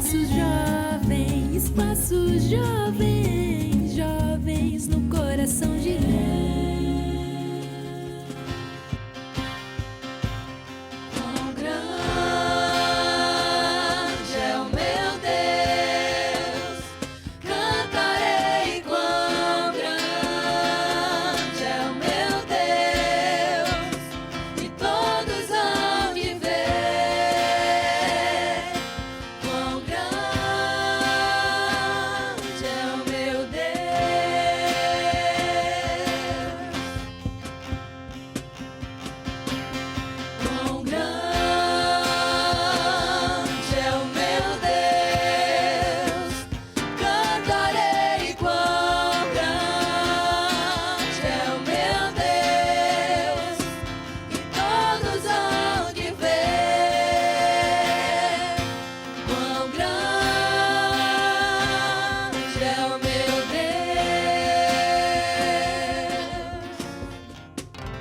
Espaço Jovem, jovens no coração de Deus. Quão grande é o meu Deus, cantarei quão grande é o meu Deus, e todos hão de ver quão grande é o meu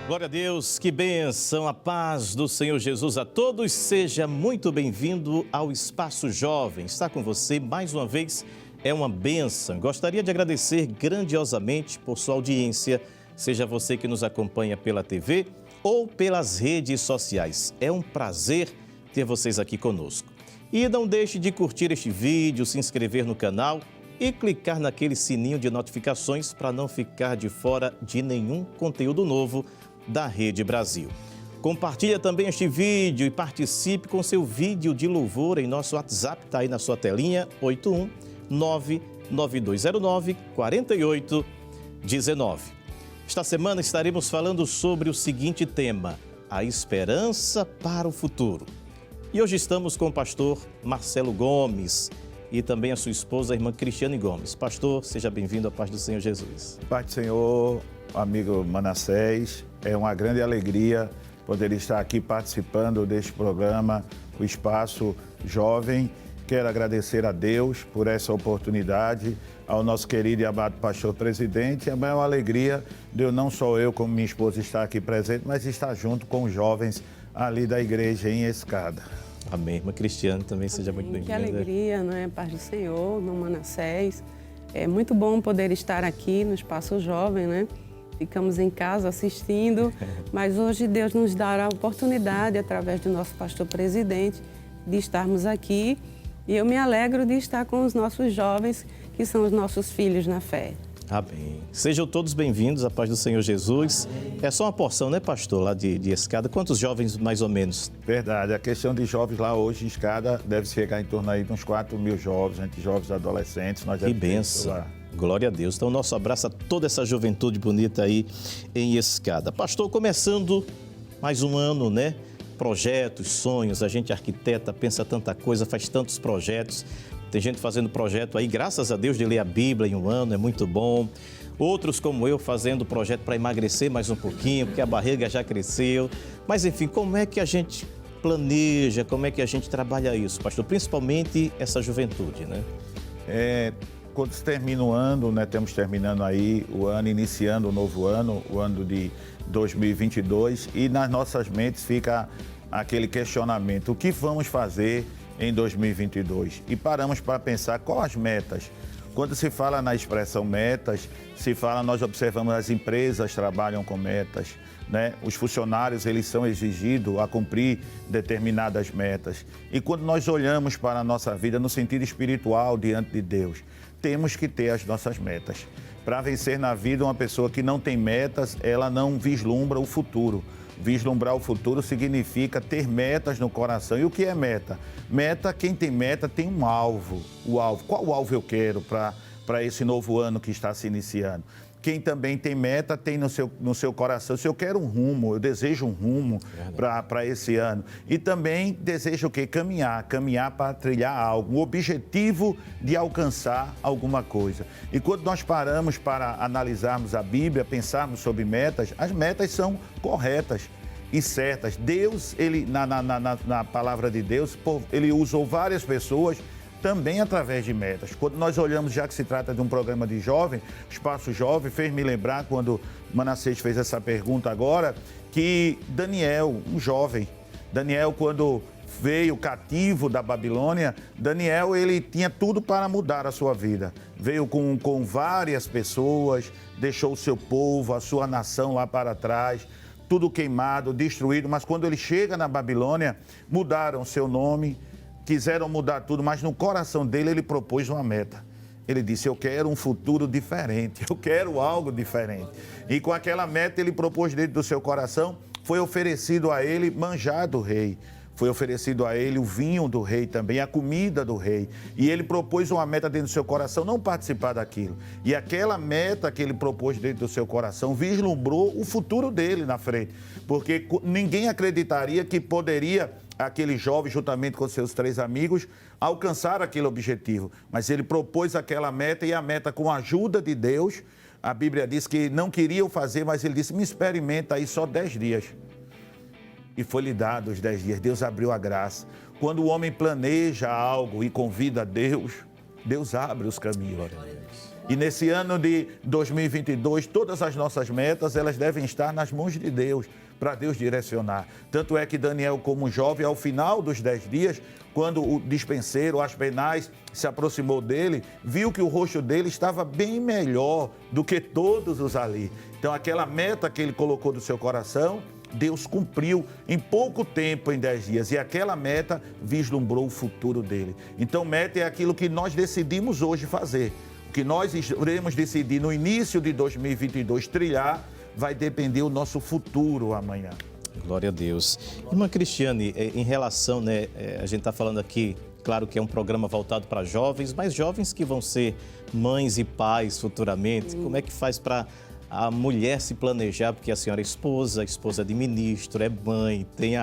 Glória a Deus, que bênção, a paz do Senhor Jesus a todos. Seja muito bem-vindo ao Espaço Jovem. Estar com você mais uma vez é uma bênção. Gostaria de agradecer grandiosamente por sua audiência, seja você que nos acompanha pela TV ou pelas redes sociais. É um prazer ter vocês aqui conosco. E não deixe de curtir este vídeo, se inscrever no canal e clicar naquele sininho de notificações para não ficar de fora de nenhum conteúdo novo da Rede Brasil. Compartilhe também este vídeo e participe com seu vídeo de louvor em nosso WhatsApp, está aí na sua telinha, 81992094819. Esta semana estaremos falando sobre o seguinte tema: a esperança para o futuro. E hoje estamos com o pastor Marcelo Gomes e também a sua esposa, a irmã Cristiane Gomes. Pastor, seja bem-vindo à paz do Senhor Jesus. Paz do Senhor, amigo Manassés, é uma grande alegria poder estar aqui participando deste programa, o Espaço Jovem. Quero agradecer a Deus por essa oportunidade, ao nosso querido e amado pastor presidente. É uma alegria de eu, não só eu, como minha esposa, estar aqui presente, mas estar junto com os jovens ali da igreja em Escada. Amém. Irmã Cristiane, também seja muito bem-vinda. Que alegria, não é? Paz do Senhor, no Manassés. É muito bom poder estar aqui no Espaço Jovem, né? Ficamos em casa assistindo, mas hoje Deus nos dará a oportunidade, através do nosso pastor presidente, de estarmos aqui. E eu me alegro de estar com os nossos jovens, que são os nossos filhos na fé. Amém. Sejam todos bem-vindos à paz do Senhor Jesus. Amém. É só uma porção, né, pastor, lá de Escada? Quantos jovens, mais ou menos? Verdade. A questão de jovens lá hoje em Escada deve chegar em torno aí de uns 4.000 jovens, entre jovens e adolescentes. Nós que bênção. Glória a Deus. Então, nosso abraço a toda essa juventude bonita aí em Escada. Pastor, começando mais um ano, né? Projetos, sonhos, a gente arquiteta, pensa tanta coisa, faz tantos projetos. Tem gente fazendo projeto aí, graças a Deus, de ler a Bíblia em um ano, é muito bom. Outros, como eu, fazendo projeto para emagrecer mais um pouquinho, porque a barriga já cresceu. Mas, enfim, como é que a gente planeja, como é que a gente trabalha isso, pastor? Principalmente essa juventude, né? Quando se termina o ano, né, estamos terminando aí o ano, iniciando o novo ano, o ano de 2022, e nas nossas mentes fica aquele questionamento: o que vamos fazer em 2022? E paramos para pensar quais as metas. Quando se fala na expressão metas, nós observamos as empresas trabalham com metas, né? Os funcionários, eles são exigidos a cumprir determinadas metas. E quando nós olhamos para a nossa vida no sentido espiritual diante de Deus, temos que ter as nossas metas. Para vencer na vida, uma pessoa que não tem metas, ela não vislumbra o futuro. Vislumbrar o futuro significa ter metas no coração. E o que é meta? Meta, quem tem meta tem um alvo. O alvo. Qual alvo eu quero para esse novo ano que está se iniciando? Quem também tem meta tem no seu coração: se eu quero um rumo, eu desejo um rumo para esse ano. E também desejo o quê? Caminhar para trilhar algo, um objetivo de alcançar alguma coisa. E quando nós paramos para analisarmos a Bíblia, pensarmos sobre metas, as metas são corretas e certas. Deus, ele, na palavra de Deus, ele usou várias pessoas também através de metas. Quando nós olhamos, já que se trata de um programa de jovem, Espaço Jovem, fez me lembrar, quando Manassés fez essa pergunta agora, que Daniel, um jovem, quando veio cativo da Babilônia, Daniel, ele tinha tudo para mudar a sua vida. Veio com várias pessoas, deixou o seu povo, a sua nação lá para trás, tudo queimado, destruído. Mas quando ele chega na Babilônia, mudaram seu nome, quiseram mudar tudo, mas no coração dele ele propôs uma meta. Ele disse, eu quero um futuro diferente, eu quero algo diferente. E com aquela meta ele propôs dentro do seu coração, foi oferecido a ele manjar do rei. Foi oferecido a ele o vinho do rei também, a comida do rei. E ele propôs uma meta dentro do seu coração, não participar daquilo. E aquela meta que ele propôs dentro do seu coração vislumbrou o futuro dele na frente. Porque ninguém acreditaria que poderia aquele jovem, juntamente com seus 3 amigos, alcançar aquele objetivo. Mas ele propôs aquela meta e a meta, com a ajuda de Deus, a Bíblia diz que não queriam fazer, mas ele disse, me experimenta aí só 10 dias. E foi-lhe dado os 10 dias. Deus abriu a graça. Quando o homem planeja algo e convida a Deus, Deus abre os caminhos. E nesse ano de 2022, todas as nossas metas, elas devem estar nas mãos de Deus, para Deus direcionar. Tanto é que Daniel, como jovem, ao final dos 10 dias, quando o dispenseiro, Aspenaz, se aproximou dele, viu que o rosto dele estava bem melhor do que todos os ali. Então, aquela meta que ele colocou no seu coração, Deus cumpriu em pouco tempo, em 10 dias. E aquela meta vislumbrou o futuro dele. Então, meta é aquilo que nós decidimos hoje fazer. O que nós iremos decidir no início de 2022 trilhar, vai depender o nosso futuro amanhã. Glória a Deus. Irmã Cristiane, em relação, né, a gente está falando aqui, claro que é um programa voltado para jovens, mas jovens que vão ser mães e pais futuramente, como é que faz para a mulher se planejar, porque a senhora é esposa de ministro, é mãe, tem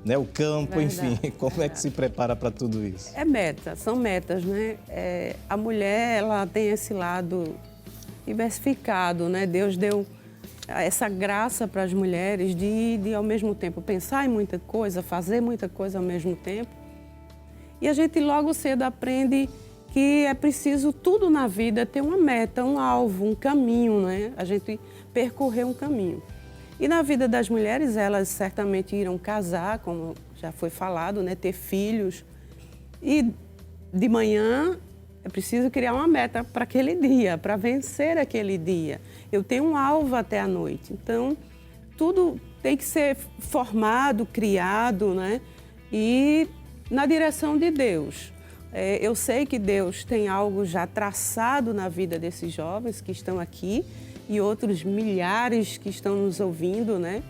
né, o campo, Verdade, enfim, como é que se prepara para tudo isso? É meta, são metas, né? A mulher, ela tem esse lado diversificado, né? Deus deu essa graça para as mulheres de ao mesmo tempo pensar em muita coisa, fazer muita coisa ao mesmo tempo. E a gente logo cedo aprende que é preciso tudo na vida ter uma meta, um alvo, um caminho, né? A gente percorrer um caminho. E na vida das mulheres, elas certamente irão casar, como já foi falado, né? Ter filhos. E de manhã é preciso criar uma meta para aquele dia, para vencer aquele dia. Eu tenho um alvo até a noite. Então, tudo tem que ser formado, criado, né? E na direção de Deus. Eu sei que Deus tem algo já traçado na vida desses jovens que estão aqui e outros milhares que estão nos ouvindo, né?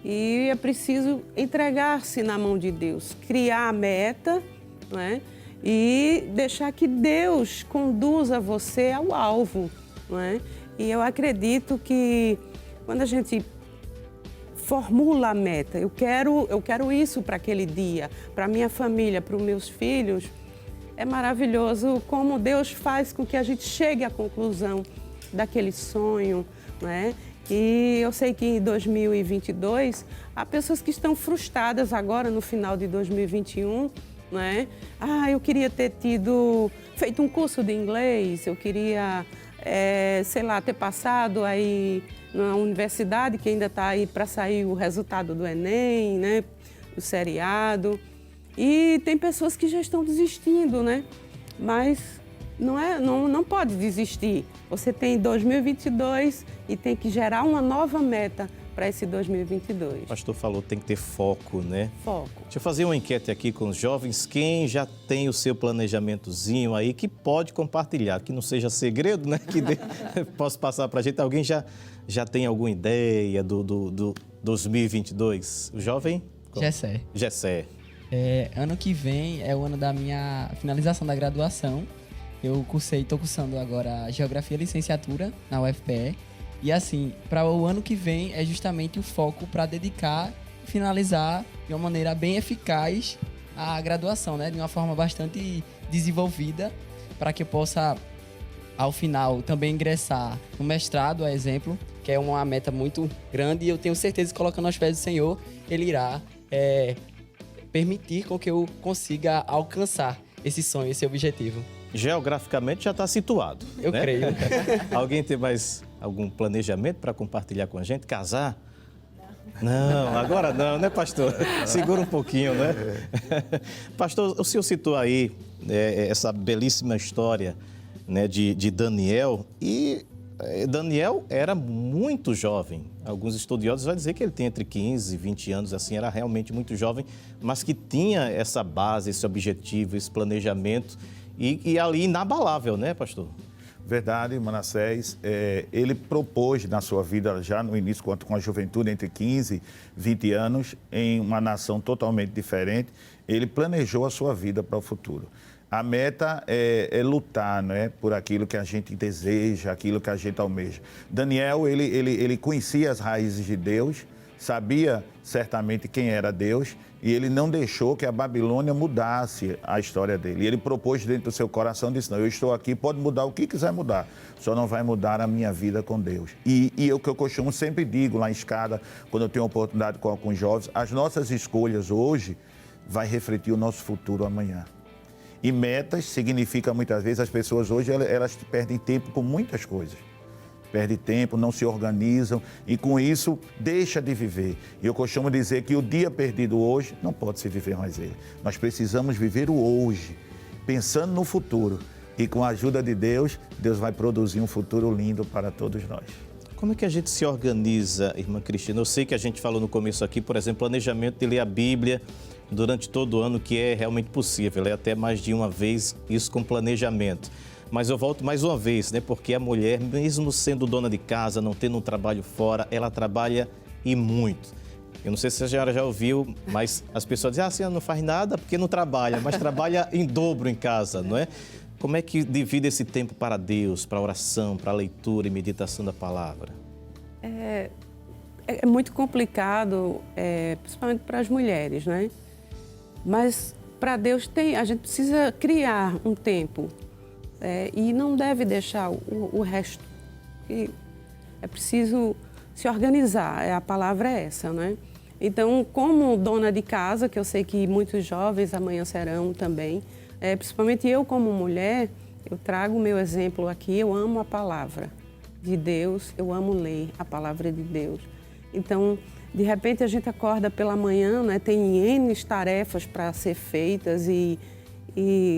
E é preciso entregar-se na mão de Deus, criar a meta, né? E deixar que Deus conduza você ao alvo, né? E eu acredito que quando a gente formula a meta, eu quero isso para aquele dia, para minha família, para os meus filhos, é maravilhoso como Deus faz com que a gente chegue à conclusão daquele sonho, né? E eu sei que em 2022 há pessoas que estão frustradas agora no final de 2021, né? Eu queria ter feito um curso de inglês, eu queria, ter passado aí na universidade, que ainda está aí para sair o resultado do Enem, né? O seriado. E tem pessoas que já estão desistindo, né? Mas não pode desistir. Você tem 2022 e tem que gerar uma nova meta para esse 2022. O pastor falou, tem que ter foco, né? Foco. Deixa eu fazer uma enquete aqui com os jovens. Quem já tem o seu planejamentozinho aí, que pode compartilhar, que não seja segredo, né? Que posso passar para a gente. Alguém já tem alguma ideia do 2022? O jovem? Gessé. Ano que vem é o ano da minha finalização da graduação. Eu estou cursando agora Geografia Licenciatura na UFPE. E assim, para o ano que vem é justamente o foco para dedicar e finalizar de uma maneira bem eficaz a graduação, né? De uma forma bastante desenvolvida, para que eu possa, ao final, também ingressar no mestrado, a exemplo, que é uma meta muito grande. E eu tenho certeza que, colocando aos pés do Senhor, Ele irá permitir com que eu consiga alcançar esse sonho, esse objetivo. Geograficamente já está situado. Eu creio. Alguém tem mais algum planejamento para compartilhar com a gente? Casar? Não, agora não, né, pastor? Segura um pouquinho, né? Pastor, o senhor citou aí essa belíssima história, né, de Daniel, e Daniel era muito jovem. Alguns estudiosos vão dizer que ele tem entre 15 e 20 anos, assim, era realmente muito jovem, mas que tinha essa base, esse objetivo, esse planejamento, e ali inabalável, né, pastor? Verdade, Manassés. Ele propôs na sua vida, já no início, quanto com a juventude, entre 15 e 20 anos, em uma nação totalmente diferente, ele planejou a sua vida para o futuro. A meta é lutar, né, por aquilo que a gente deseja, aquilo que a gente almeja. Daniel, ele conhecia as raízes de Deus, sabia certamente quem era Deus, e ele não deixou que a Babilônia mudasse a história dele. E ele propôs dentro do seu coração, disse, não, eu estou aqui, pode mudar o que quiser mudar, só não vai mudar a minha vida com Deus. E o que eu costumo sempre digo lá em Escada, quando eu tenho oportunidade com alguns jovens, as nossas escolhas hoje vai refletir o nosso futuro amanhã. E metas significa muitas vezes, as pessoas hoje elas perdem tempo com muitas coisas. Perdem tempo, não se organizam e com isso deixa de viver. E eu costumo dizer que o dia perdido hoje não pode se viver mais ele. Nós precisamos viver o hoje, pensando no futuro. E com a ajuda de Deus, Deus vai produzir um futuro lindo para todos nós. Como é que a gente se organiza, irmã Cristina? Eu sei que a gente falou no começo aqui, por exemplo, planejamento de ler a Bíblia durante todo o ano, que é realmente possível, ler até mais de uma vez, isso com planejamento. Mas eu volto mais uma vez, né? Porque a mulher, mesmo sendo dona de casa, não tendo um trabalho fora, ela trabalha e muito. Eu não sei se a senhora já ouviu, mas as pessoas dizem, a senhora não faz nada porque não trabalha, mas trabalha em dobro em casa, não é? Como é que divide esse tempo para Deus, para oração, para leitura e meditação da palavra? É muito complicado, principalmente para as mulheres, né? Mas para Deus a gente precisa criar um tempo e não deve deixar o resto. E é preciso se organizar, a palavra é essa, né? Então, como dona de casa, que eu sei que muitos jovens amanhã serão também, principalmente eu como mulher, eu trago o meu exemplo aqui, eu amo a palavra de Deus, eu amo ler a palavra de Deus. Então, de repente a gente acorda pela manhã, né, tem N tarefas para ser feitas e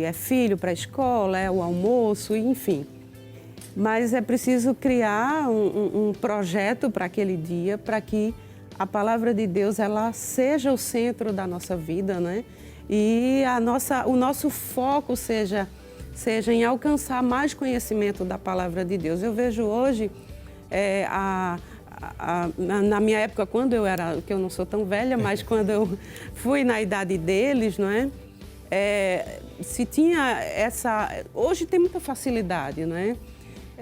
é filho para a escola, é o almoço, enfim. Mas é preciso criar um projeto para aquele dia, para que a palavra de Deus ela seja o centro da nossa vida, né? E o nosso foco seja em alcançar mais conhecimento da palavra de Deus. Eu vejo hoje, na minha época, quando eu era, que eu não sou tão velha, mas quando eu fui na idade deles, não é? Se tinha hoje tem muita facilidade, não é?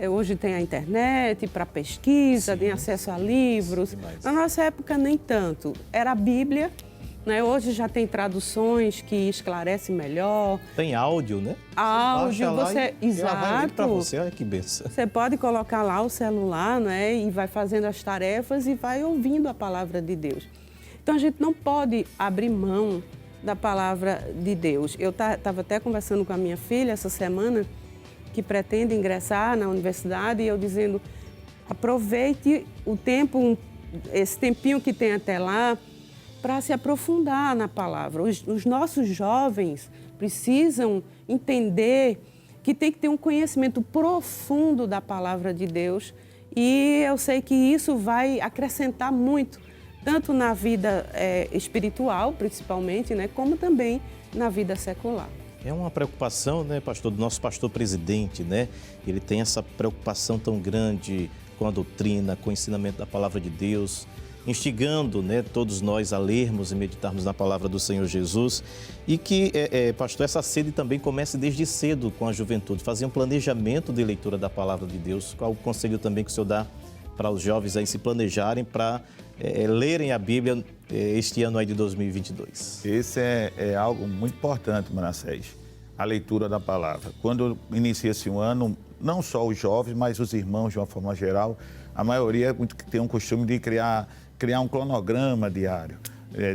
Hoje tem a internet para pesquisa, sim, tem acesso a livros. Sim, na nossa época, nem tanto. Era a Bíblia, né? Hoje já tem traduções que esclarecem melhor. Tem áudio, né? Áudio, exato. Para você, olha que benção. Você pode colocar lá o celular, né? E vai fazendo as tarefas e vai ouvindo a palavra de Deus. Então, a gente não pode abrir mão da palavra de Deus. Eu estava até conversando com a minha filha essa semana, que pretende ingressar na universidade, e eu dizendo, aproveite o tempo, esse tempinho que tem até lá, para se aprofundar na palavra. Os nossos jovens precisam entender que tem que ter um conhecimento profundo da palavra de Deus, e eu sei que isso vai acrescentar muito, tanto na vida espiritual, principalmente, né, como também na vida secular. É uma preocupação, né, pastor, do nosso pastor presidente, né? Ele tem essa preocupação tão grande com a doutrina, com o ensinamento da palavra de Deus, instigando, né, todos nós a lermos e meditarmos na palavra do Senhor Jesus. E que, pastor, essa sede também comece desde cedo com a juventude, fazer um planejamento de leitura da palavra de Deus. Qual o conselho também que o senhor dá para os jovens aí se planejarem para lerem a Bíblia este ano aí de 2022? Esse é algo muito importante, Manassés, a leitura da palavra. Quando inicia-se um ano, não só os jovens, mas os irmãos de uma forma geral, a maioria tem um costume de criar um cronograma diário.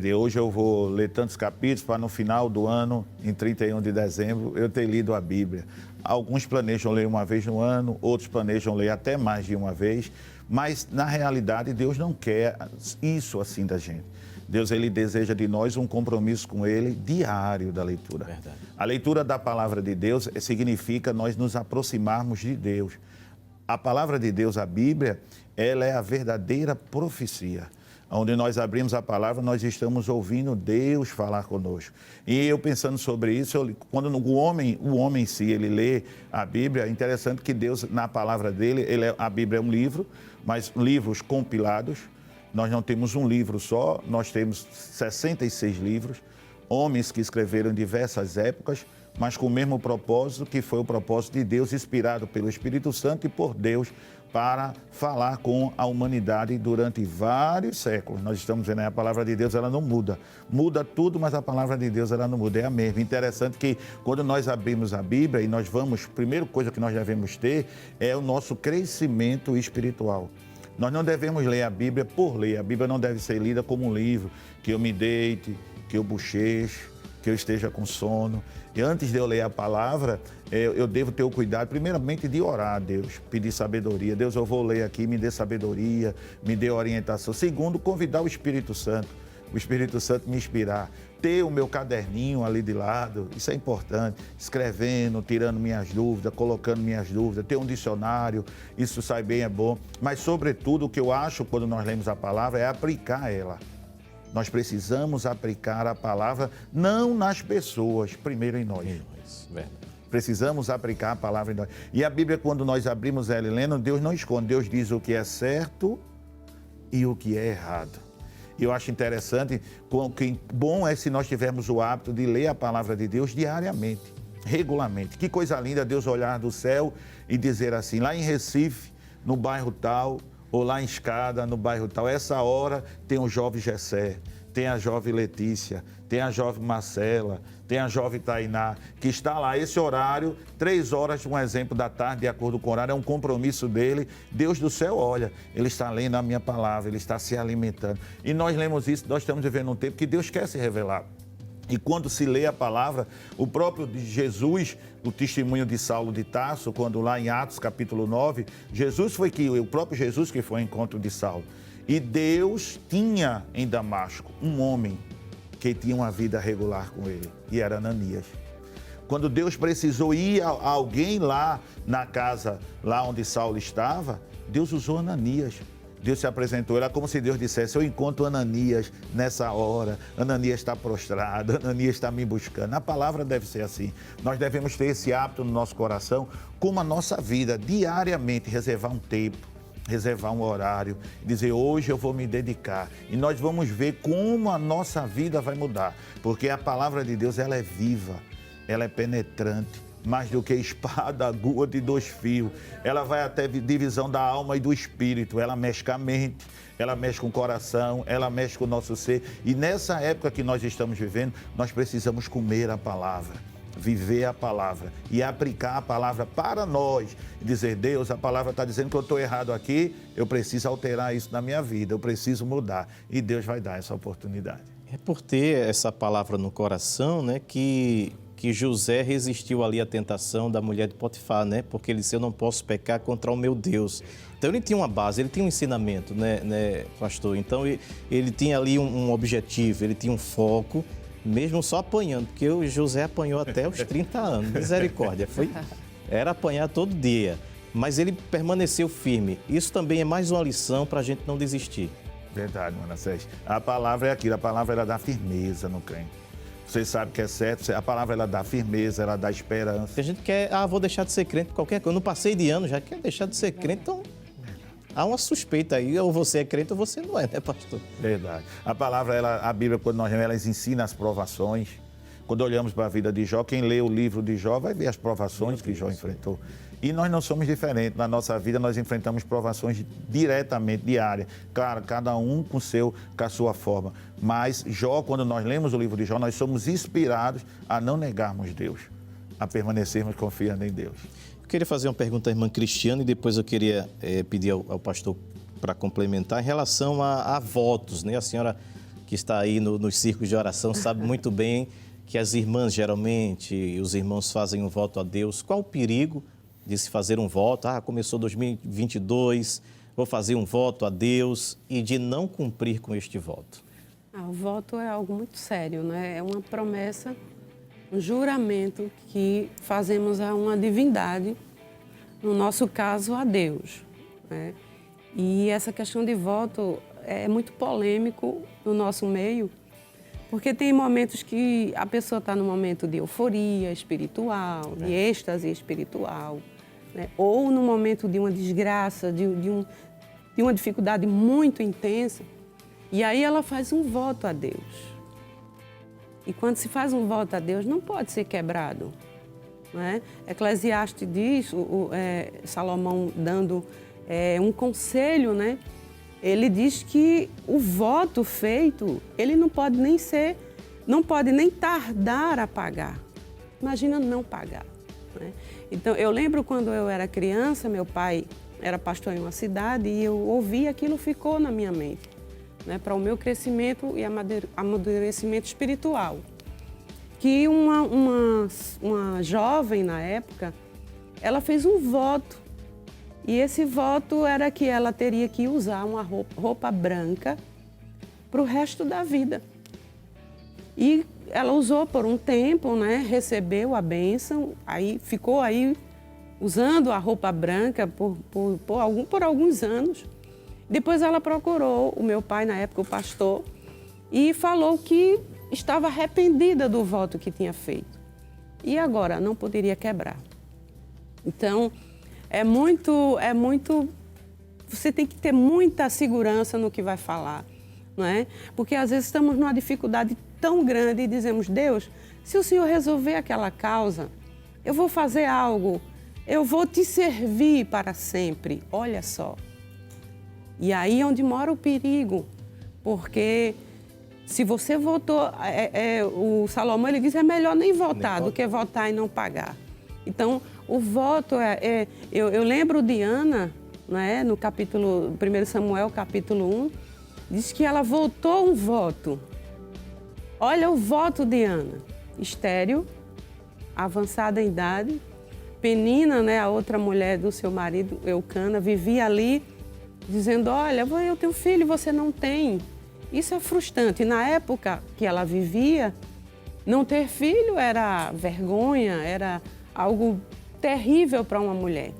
De hoje eu vou ler tantos capítulos para no final do ano, em 31 de dezembro, eu ter lido a Bíblia. Alguns planejam ler uma vez no ano, outros planejam ler até mais de uma vez, Mas, na realidade, Deus não quer isso assim da gente. Deus, ele deseja de nós um compromisso com ele diário da leitura. Verdade. A leitura da palavra de Deus significa nós nos aproximarmos de Deus. A palavra de Deus, a Bíblia, ela é a verdadeira profecia. Onde nós abrimos a palavra, nós estamos ouvindo Deus falar conosco. E eu pensando sobre isso, quando o homem em si, ele lê a Bíblia, é interessante que Deus, na palavra dele, a Bíblia é um livro, mas livros compilados. Nós não temos um livro só, nós temos 66 livros, homens que escreveram em diversas épocas, mas com o mesmo propósito, que foi o propósito de Deus, inspirado pelo Espírito Santo e por Deus, para falar com a humanidade durante vários séculos. Nós estamos vendo aí, a palavra de Deus, ela não muda. Muda tudo, mas a palavra de Deus, ela não muda, é a mesma. Interessante que quando nós abrimos a Bíblia e nós vamos, a primeira coisa que nós devemos ter é o nosso crescimento espiritual. Nós não devemos ler a Bíblia por ler. A Bíblia não deve ser lida como um livro, que eu me deite, que eu bocheche, que eu esteja com sono. E antes de eu ler a palavra, eu devo ter o cuidado, primeiramente, de orar a Deus, pedir sabedoria. Deus, eu vou ler aqui, me dê sabedoria, me dê orientação. Segundo, convidar o Espírito Santo me inspirar. Ter o meu caderninho ali de lado, isso é importante, escrevendo, tirando minhas dúvidas, colocando minhas dúvidas, ter um dicionário, isso sai bem, é bom. Mas, sobretudo, o que eu acho quando nós lemos a palavra é aplicar ela. Nós precisamos aplicar a palavra não nas pessoas, primeiro em nós. Verdade. Precisamos aplicar a palavra em nós. E a Bíblia, quando nós abrimos ela e lendo, Deus não esconde. Deus diz o que é certo e o que é errado. E eu acho interessante, que bom é se nós tivermos o hábito de ler a palavra de Deus diariamente, regularmente. Que coisa linda Deus olhar do céu e dizer assim, lá em Recife, no bairro tal, ou lá em Escada, no bairro tal, essa hora tem o jovem Gessé, tem a jovem Letícia, tem a jovem Marcela, tem a jovem Tainá, que está lá, esse horário, 3 horas, um exemplo da tarde, de acordo com o horário, é um compromisso dele. Deus do céu olha, ele está lendo a minha palavra, ele está se alimentando. E nós lemos isso, nós estamos vivendo um tempo que Deus quer se revelar. E quando se lê a palavra, o próprio de Jesus, o testemunho de Saulo de Tarso, quando lá em Atos capítulo 9, o próprio Jesus que foi ao encontro de Saulo. E Deus tinha em Damasco um homem que tinha uma vida regular com ele, e era Ananias. Quando Deus precisou ir a alguém lá na casa, lá onde Saulo estava, Deus usou Ananias. Deus se apresentou, era como se Deus dissesse, eu encontro Ananias nessa hora, Ananias está prostrado, Ananias está me buscando. A palavra deve ser assim. Nós devemos ter esse hábito no nosso coração, como a nossa vida, diariamente, reservar um tempo, reservar um horário, dizer, hoje eu vou me dedicar. E nós vamos ver como a nossa vida vai mudar, porque a palavra de Deus, ela é viva, ela é penetrante, mais do que espada aguda de 2 fios. Ela vai até divisão da alma e do espírito. Ela mexe com a mente, ela mexe com o coração, ela mexe com o nosso ser. E nessa época que nós estamos vivendo, nós precisamos comer a palavra, viver a palavra e aplicar a palavra para nós. E dizer, Deus, a palavra está dizendo que eu estou errado aqui, eu preciso alterar isso na minha vida, eu preciso mudar. E Deus vai dar essa oportunidade. É por ter essa palavra no coração, né, que José resistiu ali à tentação da mulher de Potifar, né? Porque ele disse, eu não posso pecar contra o meu Deus. Então ele tinha uma base, ele tinha um ensinamento, né, pastor? Então ele tinha ali um objetivo, ele tinha um foco, mesmo só apanhando, porque o José apanhou até os 30 anos, misericórdia. Era apanhar todo dia, mas ele permaneceu firme. Isso também é mais uma lição para a gente não desistir. Verdade, Manassés. A palavra é aquilo, a palavra ela dá firmeza no crente. Você sabe que é certo, a palavra ela dá firmeza, ela dá esperança. Tem gente que quer, vou deixar de ser crente qualquer coisa. Eu não passei de ano, já quer deixar de ser crente, então há uma suspeita aí, ou você é crente ou você não é, né, pastor? Verdade. A palavra, a Bíblia, quando nós lemos, ela ensina as provações. Quando olhamos para a vida de Jó, quem lê o livro de Jó vai ver as provações que Jó enfrentou. E nós não somos diferentes. Na nossa vida, nós enfrentamos provações diretamente, diárias. Claro, cada um com a sua forma. Mas Jó, quando nós lemos o livro de Jó, nós somos inspirados a não negarmos Deus, a permanecermos confiando em Deus. Eu queria fazer uma pergunta à irmã Cristiane e depois eu queria pedir ao pastor para complementar em relação a votos, né? A senhora que está aí nos círculos de oração sabe muito bem que as irmãs, geralmente, os irmãos fazem um voto a Deus. Qual o perigo de se fazer um voto? Começou 2022, vou fazer um voto a Deus e de não cumprir com este voto? O voto é algo muito sério, né? É uma promessa, um juramento que fazemos a uma divindade, no nosso caso, a Deus, né? E essa questão de voto é muito polêmico no nosso meio, porque tem momentos que a pessoa está num momento de euforia espiritual, de êxtase espiritual, né? Ou no momento de uma desgraça, de uma dificuldade muito intensa, e aí ela faz um voto a Deus. E quando se faz um voto a Deus, não pode ser quebrado, né? Eclesiastes diz, Salomão dando um conselho, né? Ele diz que o voto feito, ele não pode nem tardar a pagar. Imagina não pagar, né? Então, eu lembro quando eu era criança, meu pai era pastor em uma cidade e eu ouvi aquilo, ficou na minha mente, né? Para o meu crescimento e amadurecimento espiritual. Que uma jovem na época, ela fez um voto. E esse voto era que ela teria que usar uma roupa branca para o resto da vida. E ela usou por um tempo, né? Recebeu a bênção, aí ficou aí usando a roupa branca por alguns anos. Depois ela procurou o meu pai, na época o pastor, e falou que estava arrependida do voto que tinha feito. E agora não poderia quebrar. Então, você tem que ter muita segurança no que vai falar, não é? Porque às vezes estamos numa dificuldade tão grande e dizemos, Deus, se o Senhor resolver aquela causa, eu vou fazer algo, eu vou te servir para sempre. Olha só. E aí é onde mora o perigo, porque se você votou, o Salomão ele diz, é melhor nem votar do que votar e não pagar. Então, o voto eu lembro de Ana, né, no capítulo 1 Samuel, capítulo 1, diz que ela votou um voto. Olha o voto de Ana, estéril, avançada em idade, Penina, né, a outra mulher do seu marido, Eucana, vivia ali dizendo, olha, eu tenho filho e você não tem. Isso é frustrante. E na época que ela vivia, não ter filho era vergonha, era algo terrível para uma mulher.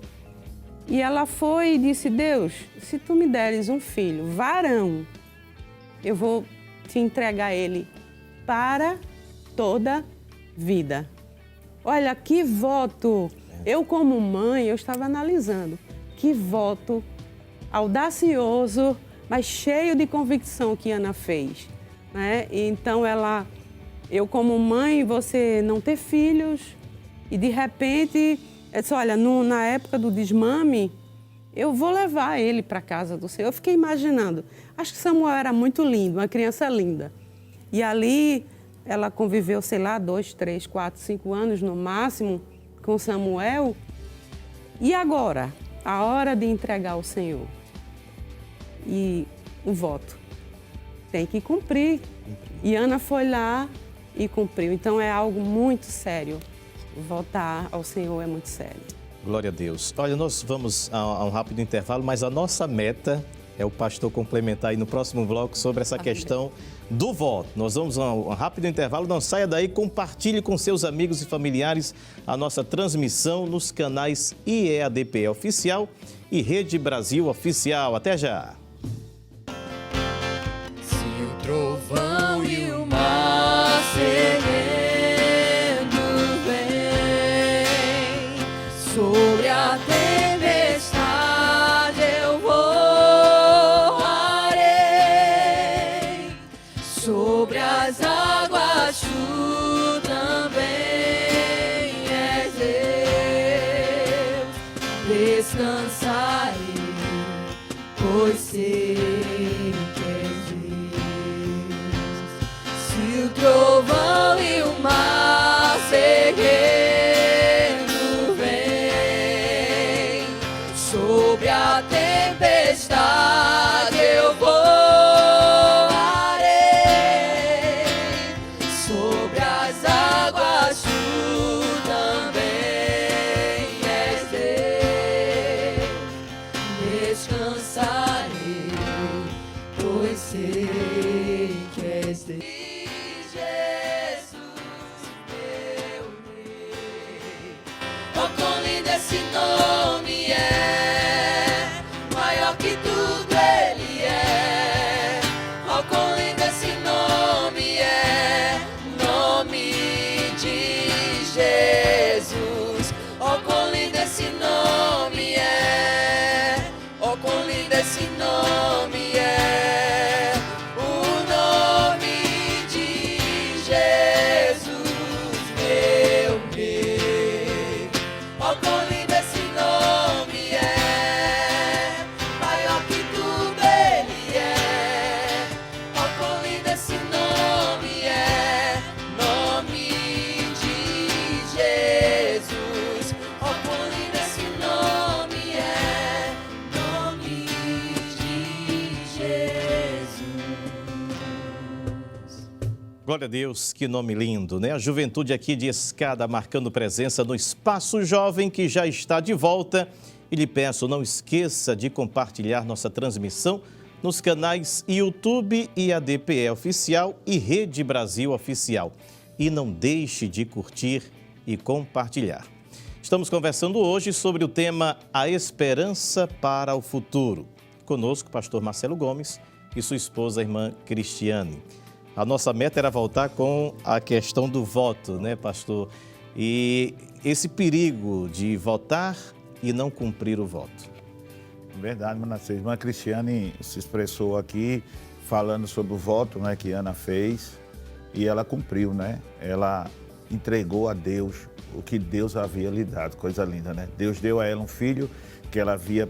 E ela foi e disse, Deus, se tu me deres um filho, varão, eu vou te entregar ele para toda vida. Olha, que voto! Eu como mãe, eu estava analisando, que voto audacioso, mas cheio de convicção que Ana fez, né? E então eu como mãe, você não ter filhos, e de repente, eu disse, olha, na época do desmame, eu vou levar ele para a casa do Senhor. Eu fiquei imaginando, acho que Samuel era muito lindo, uma criança linda. E ali ela conviveu, sei lá, 2, 3, 4, 5 anos no máximo com Samuel. E agora, a hora de entregar ao Senhor. E o voto tem que cumprir. E Ana foi lá e cumpriu. Então é algo muito sério. Votar ao Senhor é muito sério. Glória a Deus. Olha, nós vamos a um rápido intervalo, mas a nossa meta é o pastor complementar aí no próximo bloco sobre essa questão do voto. Nós vamos a um rápido intervalo, não saia daí, compartilhe com seus amigos e familiares a nossa transmissão nos canais IEADPE Oficial e Rede Brasil Oficial. Até já! Se o trovão e o mar sereno sobre a tempestade eu voarei, sobre as águas tu também és Deus, descansarei, pois sei que és Deus. Se o trovão e o mar seguirem sobre a tempestade eu voarei, sobre as águas tu também és Deus, descansarei, esse nome é, maior que tudo ele é. Oh, quão lindo esse nome é, nome de Jesus. Oh, quão lindo esse nome é, oh, quão lindo esse nome é, o nome de Jesus, meu Rei. Oh, quão lindo esse nome é, maior que tudo ele é. Oh, quão lindo esse nome é, nome de Jesus. Oh, quão lindo esse nome é, nome de Jesus. Glória a Deus, que nome lindo, né? A juventude aqui de Escada marcando presença no Espaço Jovem, que já está de volta. E lhe peço, não esqueça de compartilhar nossa transmissão nos canais YouTube e ADPE Oficial e Rede Brasil Oficial. E não deixe de curtir e compartilhar. Estamos conversando hoje sobre o tema A Esperança para o Futuro. Conosco, o pastor Marcelo Gomes e sua esposa, a irmã Cristiane. A nossa meta era voltar com a questão do voto, né, pastor? E esse perigo de votar e não cumprir o voto. Verdade, Manassés. A irmã Cristiane se expressou aqui falando sobre o voto, né, que Ana fez e ela cumpriu, né? Ela entregou a Deus o que Deus havia lhe dado, coisa linda, né? Deus deu a ela um filho que ela havia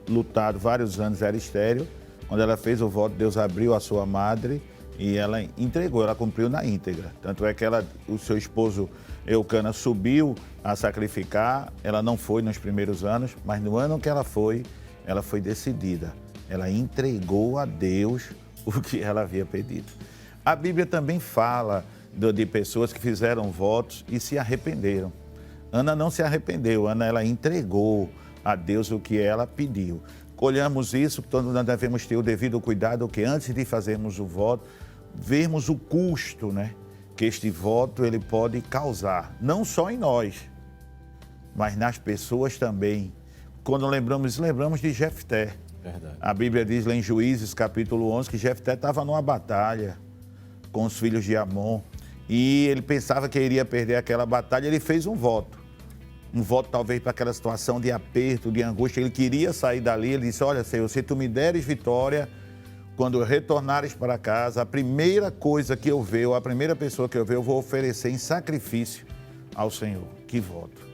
lutado vários anos, era estéril. Quando ela fez o voto, Deus abriu a sua madre e ela entregou, ela cumpriu na íntegra. Tanto é que o seu esposo Eucana subiu a sacrificar, ela não foi nos primeiros anos, mas no ano que ela foi decidida. Ela entregou a Deus o que ela havia pedido. A Bíblia também fala de pessoas que fizeram votos e se arrependeram. Ana não se arrependeu, Ana ela entregou a Deus o que ela pediu. Olhamos isso, portanto, nós devemos ter o devido cuidado que antes de fazermos o voto, vermos o custo, né, que este voto ele pode causar, não só em nós, mas nas pessoas também. Quando lembramos de Jefté. Verdade. A Bíblia diz lá em Juízes, capítulo 11, que Jefté estava numa batalha com os filhos de Amon e ele pensava que iria perder aquela batalha, ele fez um voto talvez para aquela situação de aperto, de angústia, ele queria sair dali, ele disse, olha Senhor, se tu me deres vitória, quando retornares para casa, a primeira coisa que eu ver, ou a primeira pessoa que eu ver, eu vou oferecer em sacrifício ao Senhor. Que voto.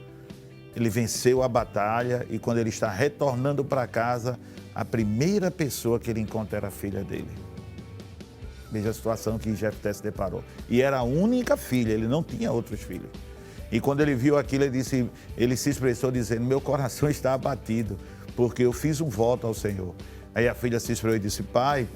Ele venceu a batalha e quando ele está retornando para casa, a primeira pessoa que ele encontra era a filha dele. Veja a situação que Jefté se deparou. E era a única filha, ele não tinha outros filhos. E quando ele viu aquilo, ele se expressou dizendo, meu coração está abatido, porque eu fiz um voto ao Senhor. Aí a filha se expressou e disse, pai,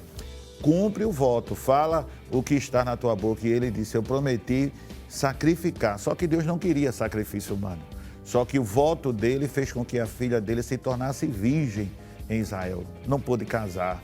cumpre o voto, fala o que está na tua boca. E ele disse, eu prometi sacrificar. Só que Deus não queria sacrifício humano. Só que o voto dele fez com que a filha dele se tornasse virgem em Israel. Não pôde casar.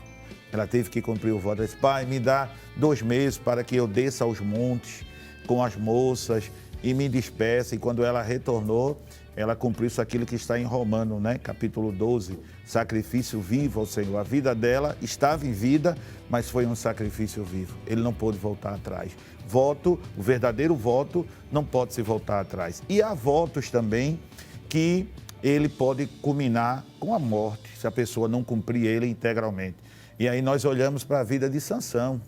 Ela teve que cumprir o voto. Ela disse, pai, me dá 2 meses para que eu desça aos montes com as moças e me despeça. E quando ela retornou, ela cumpriu isso aquilo que está em Romano, né? Capítulo 12, sacrifício vivo ao Senhor. A vida dela estava em vida, mas foi um sacrifício vivo. Ele não pôde voltar atrás. Voto, o verdadeiro voto, não pode se voltar atrás. E há votos também que ele pode culminar com a morte, se a pessoa não cumprir ele integralmente. E aí nós olhamos para a vida de Sansão.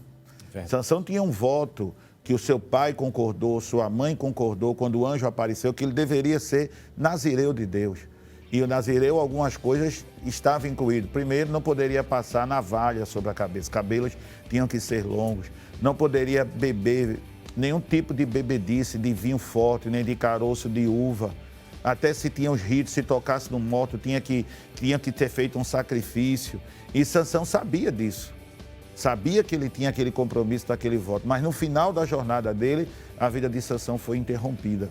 Sansão tinha um voto que o seu pai concordou, sua mãe concordou, quando o anjo apareceu, que ele deveria ser nazireu de Deus. E o nazireu, algumas coisas estavam incluídas. Primeiro, não poderia passar navalha sobre a cabeça, cabelos tinham que ser longos. Não poderia beber nenhum tipo de bebedice, de vinho forte, nem de caroço de uva. Até se tinha os ritos, se tocasse no morto, tinha que ter feito um sacrifício. E Sansão sabia disso. Sabia que ele tinha aquele compromisso daquele voto, mas no final da jornada dele, a vida de Sansão foi interrompida.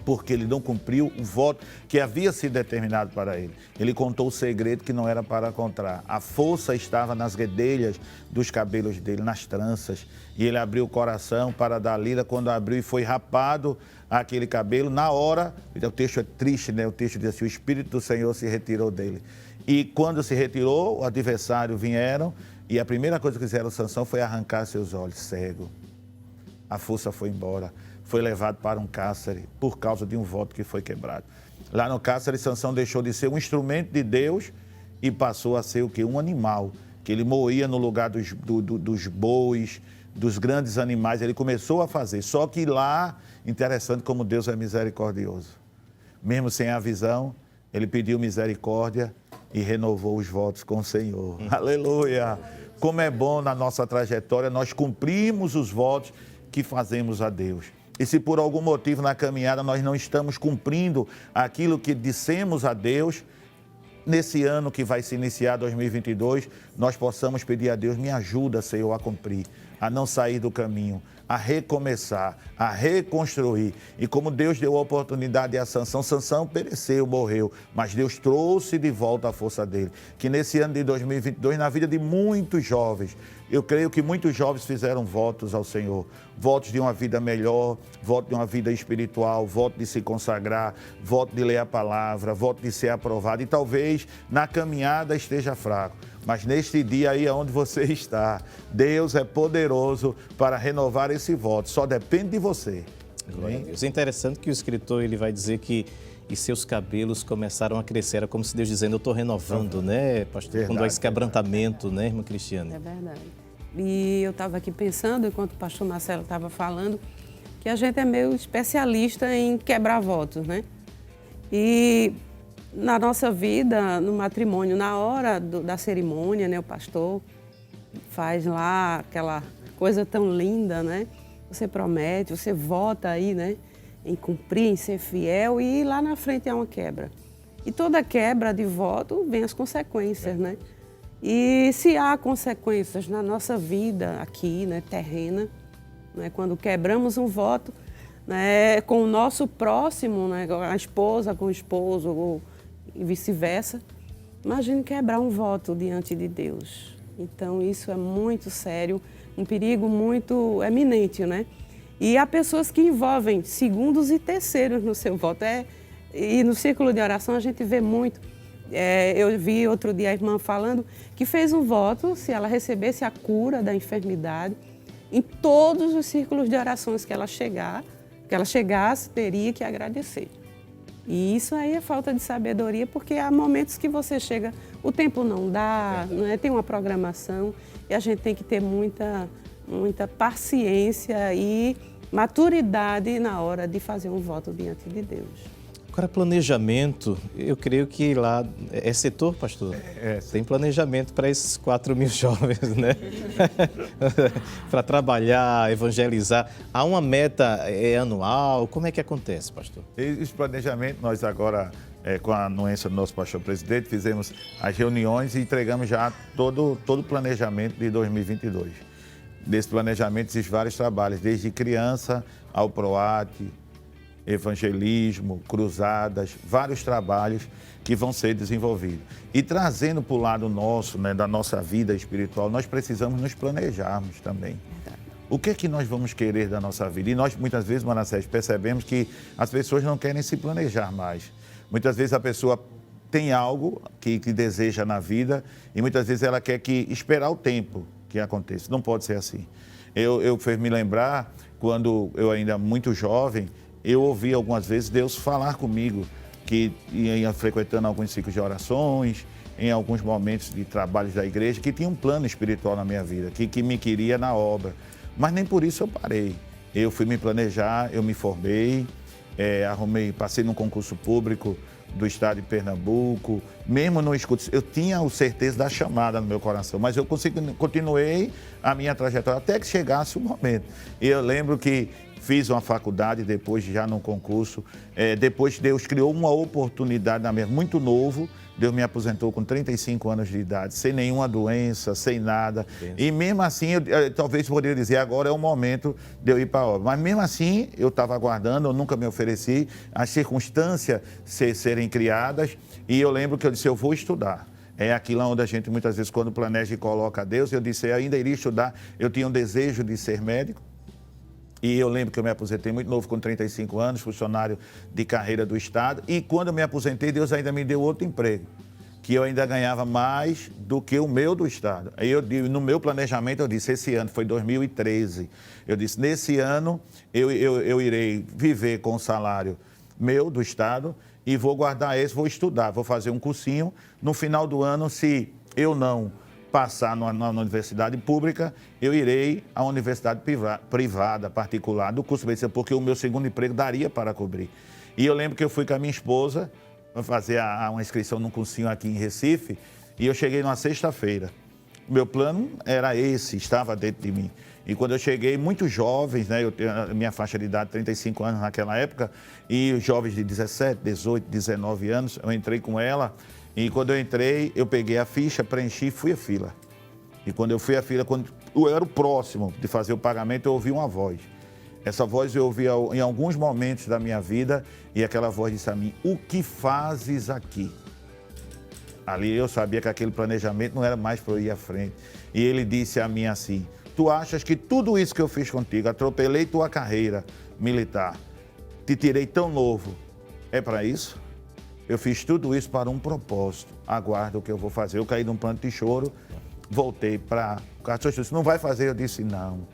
porque ele não cumpriu o voto que havia sido determinado para ele. Ele contou o segredo que não era para contar. A força estava nas guedelhas dos cabelos dele, nas tranças. E ele abriu o coração para Dalila. Quando abriu e foi rapado aquele cabelo, na hora, o texto é triste, né? O texto diz assim, o Espírito do Senhor se retirou dele. E quando se retirou, o adversário vieram e a primeira coisa que fizeram Sansão foi arrancar seus olhos, cego. A força foi embora, foi levado para um cárcere por causa de um voto que foi quebrado. Lá no cárcere, Sansão deixou de ser um instrumento de Deus e passou a ser o quê? Um animal, que ele moía no lugar dos bois, dos grandes animais, ele começou a fazer. Só que lá, interessante como Deus é misericordioso. Mesmo sem a visão, ele pediu misericórdia e renovou os votos com o Senhor. Aleluia! Como é bom na nossa trajetória, nós cumprimos os votos que fazemos a Deus. E se por algum motivo na caminhada nós não estamos cumprindo aquilo que dissemos a Deus, nesse ano que vai se iniciar, 2022, nós possamos pedir a Deus, me ajuda, Senhor, a cumprir, a não sair do caminho, a recomeçar, a reconstruir. E como Deus deu a oportunidade a Sansão, Sansão pereceu, morreu, mas Deus trouxe de volta a força dele. Que nesse ano de 2022, na vida de muitos jovens, eu creio que muitos jovens fizeram votos ao Senhor, votos de uma vida melhor, voto de uma vida espiritual, voto de se consagrar, voto de ler a palavra, voto de ser aprovado. E talvez na caminhada esteja fraco, mas neste dia aí onde você está, Deus é poderoso para renovar esse voto, só depende de você. Glória a Deus. É interessante que o escritor ele vai dizer que e seus cabelos começaram a crescer, era como se Deus dizendo, eu estou renovando, né, pastor? Verdade, quando há esse quebrantamento, né, irmã Cristiane? É verdade. E eu estava aqui pensando, enquanto o pastor Marcelo estava falando, que a gente é meio especialista em quebrar votos, né? E na nossa vida, no matrimônio, na hora da cerimônia, né, o pastor faz lá aquela coisa tão linda, né? Você promete, você vota aí, né? Em cumprir, em ser fiel e lá na frente há uma quebra. E toda quebra de voto vem as consequências, né? E se há consequências na nossa vida aqui, né, terrena, né, quando quebramos um voto, né, com o nosso próximo, né, a esposa com o esposo ou e vice-versa, imagine quebrar um voto diante de Deus. Então isso é muito sério, um perigo muito eminente, né? E há pessoas que envolvem segundos e terceiros no seu voto. E no círculo de oração a gente vê muito. Eu vi outro dia a irmã falando que fez um voto, se ela recebesse a cura da enfermidade, em todos os círculos de orações que ela chegasse, teria que agradecer. E isso aí é falta de sabedoria, porque há momentos que você chega, o tempo não dá, né? Tem uma programação e a gente tem que ter muita paciência e maturidade na hora de fazer um voto diante de Deus. Agora, planejamento, eu creio que lá é setor, pastor? Tem planejamento para esses 4.000 jovens, né? Para trabalhar, evangelizar. Há uma meta anual? Como é que acontece, pastor? Esse planejamento, nós agora, com a anuência do nosso pastor presidente, fizemos as reuniões e entregamos já todo o planejamento de 2022. Desse planejamento existem vários trabalhos, desde criança ao PROAT, evangelismo, cruzadas, vários trabalhos que vão ser desenvolvidos. E trazendo para o lado nosso, né, da nossa vida espiritual, nós precisamos nos planejarmos também. O que é que nós vamos querer da nossa vida? E nós, muitas vezes, Manassés, percebemos que as pessoas não querem se planejar mais. Muitas vezes a pessoa tem algo que deseja na vida e muitas vezes ela quer esperar o tempo que aconteça. Não pode ser assim. Eu fez me lembrar, quando eu ainda muito jovem, eu ouvi algumas vezes Deus falar comigo, que ia frequentando alguns ciclos de orações, em alguns momentos de trabalhos da igreja, que tinha um plano espiritual na minha vida, que me queria na obra. Mas nem por isso eu parei. Eu fui me planejar, eu me formei, passei num concurso público do estado de Pernambuco, mesmo no escudo, eu tinha a certeza da chamada no meu coração, mas eu continuei a minha trajetória até que chegasse o momento. E eu lembro que fiz uma faculdade depois, já num concurso, depois Deus criou uma oportunidade na minha, muito novo, Deus me aposentou com 35 anos de idade, sem nenhuma doença, sem nada. E mesmo assim, talvez poderia dizer, agora é o momento de eu ir para a obra. Mas mesmo assim, eu estava aguardando, eu nunca me ofereci, as circunstâncias serem criadas. E eu lembro que eu disse, eu vou estudar. É aquilo onde a gente muitas vezes, quando planeja e coloca a Deus, eu disse, eu ainda iria estudar. Eu tinha um desejo de ser médico. E eu lembro que eu me aposentei muito novo, com 35 anos, funcionário de carreira do Estado. E quando eu me aposentei, Deus ainda me deu outro emprego, que eu ainda ganhava mais do que o meu do Estado. Aí no meu planejamento, eu disse, esse ano, foi 2013, eu disse, nesse ano eu irei viver com o salário meu do Estado e vou guardar esse, vou estudar, vou fazer um cursinho. No final do ano, se eu não passar na universidade pública, eu irei à universidade privada, particular, do curso de medicina, porque o meu segundo emprego daria para cobrir. E eu lembro que eu fui com a minha esposa para fazer uma inscrição num cursinho aqui em Recife, e eu cheguei numa sexta-feira. O meu plano era esse, estava dentro de mim. E quando eu cheguei, muitos jovens, né, eu tenho a minha faixa de idade, 35 anos naquela época, e os jovens de 17, 18, 19 anos, eu entrei com ela. E quando eu entrei, eu peguei a ficha, preenchi e fui à fila. E quando eu fui à fila, quando eu era o próximo de fazer o pagamento, eu ouvi uma voz. Essa voz eu ouvi em alguns momentos da minha vida e aquela voz disse a mim, o que fazes aqui? Ali eu sabia que aquele planejamento não era mais para eu ir à frente. E ele disse a mim assim, tu achas que tudo isso que eu fiz contigo, atropelei tua carreira militar, te tirei tão novo, é para isso? Eu fiz tudo isso para um propósito. Aguarda o que eu vou fazer. Eu caí num pranto de choro, voltei para... O pastor disse, não vai fazer? Eu disse, não.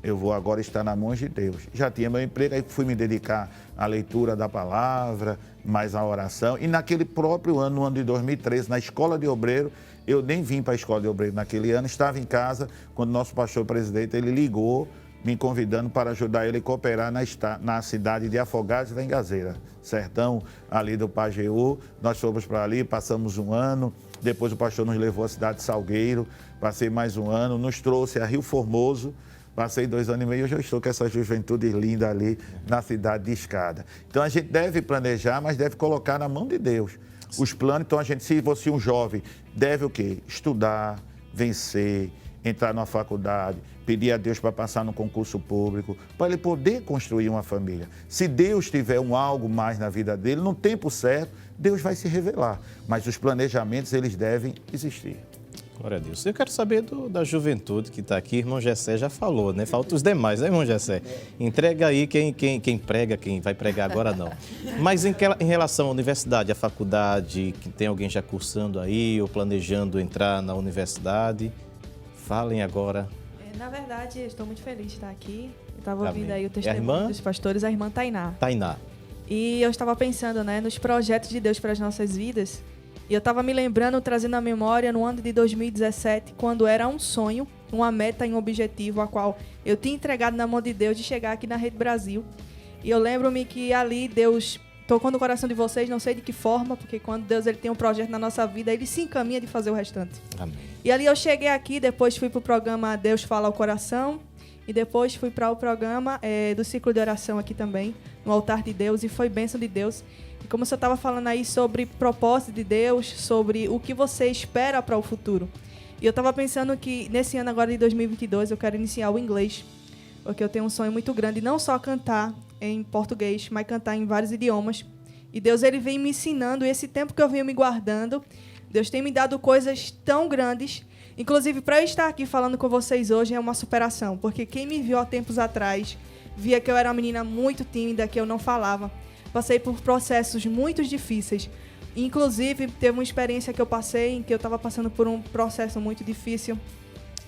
Eu vou agora estar nas mãos de Deus. Já tinha meu emprego, aí fui me dedicar à leitura da palavra, mais à oração. E naquele próprio ano, no ano de 2013, na Escola de Obreiro, eu nem vim para a Escola de Obreiro naquele ano, estava em casa, quando o nosso pastor presidente, ele ligou, me convidando para ajudar ele a cooperar na cidade de Afogados da Engazeira, sertão ali do Pajeú. Nós fomos para ali, passamos um ano, depois o pastor nos levou à cidade de Salgueiro, passei mais um ano, nos trouxe a Rio Formoso, passei 2 anos e meio, hoje eu estou com essa juventude linda ali na cidade de Escada. Então a gente deve planejar, mas deve colocar na mão de Deus os planos. Então a gente, se você um jovem, deve o quê? Estudar, vencer, entrar numa faculdade, pedir a Deus para passar no concurso público, para ele poder construir uma família. Se Deus tiver algo mais na vida dele, no tempo certo, Deus vai se revelar. Mas os planejamentos, eles devem existir. Glória a Deus. Eu quero saber da juventude que está aqui. Irmão Gessé já falou, né? Falta os demais, né, irmão Gessé? Entrega aí quem prega, quem vai pregar agora não. Mas em relação à universidade, à faculdade, que tem alguém já cursando aí ou planejando entrar na universidade, falem agora. Na verdade, estou muito feliz de estar aqui. Eu estava ouvindo Amém. aí o testemunho dos pastores, a irmã Tainá. Tainá. E eu estava pensando, né, nos projetos de Deus para as nossas vidas. E eu estava me lembrando, trazendo à memória, no ano de 2017, quando era um sonho, uma meta e um objetivo, a qual eu tinha entregado na mão de Deus de chegar aqui na Rede Brasil. E eu lembro-me que ali Deus tocou no coração de vocês, não sei de que forma, porque quando Deus ele tem um projeto na nossa vida, ele se encaminha de fazer o restante. Amém. E ali eu cheguei aqui, depois fui para o programa Deus Fala ao Coração, e depois fui para o programa do ciclo de oração aqui também, no altar de Deus, e foi bênção de Deus. E como você estava falando aí sobre propósito de Deus, sobre o que você espera para o futuro. E eu estava pensando que nesse ano agora de 2022 eu quero iniciar o inglês, porque eu tenho um sonho muito grande, não só cantar em português, mas cantar em vários idiomas. E Deus ele vem me ensinando, e esse tempo que eu venho me guardando, Deus tem me dado coisas tão grandes. Inclusive, para eu estar aqui falando com vocês hoje é uma superação, porque quem me viu há tempos atrás via que eu era uma menina muito tímida, que eu não falava. Passei por processos muito difíceis. Inclusive, teve uma experiência que eu passei, em que eu estava passando por um processo muito difícil,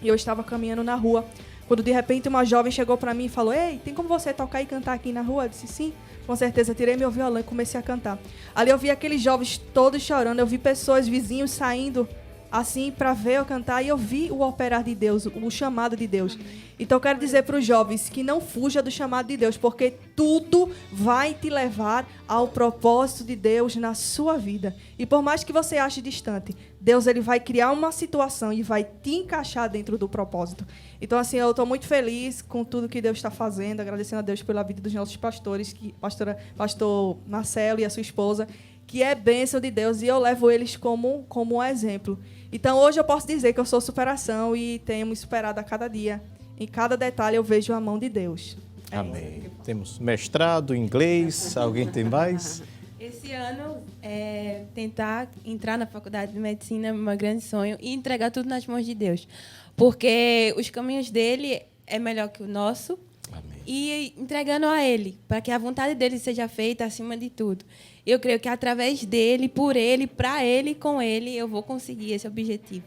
e eu estava caminhando na rua, quando de repente uma jovem chegou para mim e falou: ei, tem como você tocar e cantar aqui na rua? Eu disse sim, com certeza. Tirei meu violão e comecei a cantar. Ali eu vi aqueles jovens todos chorando, eu vi pessoas, vizinhos saindo assim para ver eu cantar, e eu vi o operar de Deus, o chamado de Deus. Então eu quero dizer para os jovens que não fuja do chamado de Deus, porque tudo vai te levar ao propósito de Deus na sua vida. E por mais que você ache distante, Deus ele vai criar uma situação e vai te encaixar dentro do propósito. Então assim, eu estou muito feliz com tudo que Deus está fazendo, agradecendo a Deus pela vida dos nossos pastores, pastor Marcelo e a sua esposa, que é bênção de Deus, e eu levo eles como um exemplo. Então, hoje eu posso dizer que eu sou superação e tenho me superado a cada dia. Em cada detalhe eu vejo a mão de Deus. Amém. Temos mestrado em inglês, alguém tem mais? Esse ano, tentar entrar na faculdade de medicina é meu grande sonho e entregar tudo nas mãos de Deus. Porque os caminhos dele é melhor que o nosso. Amém. E entregando a ele, para que a vontade dele seja feita acima de tudo. Eu creio que através dele, por ele, para ele e com ele, eu vou conseguir esse objetivo.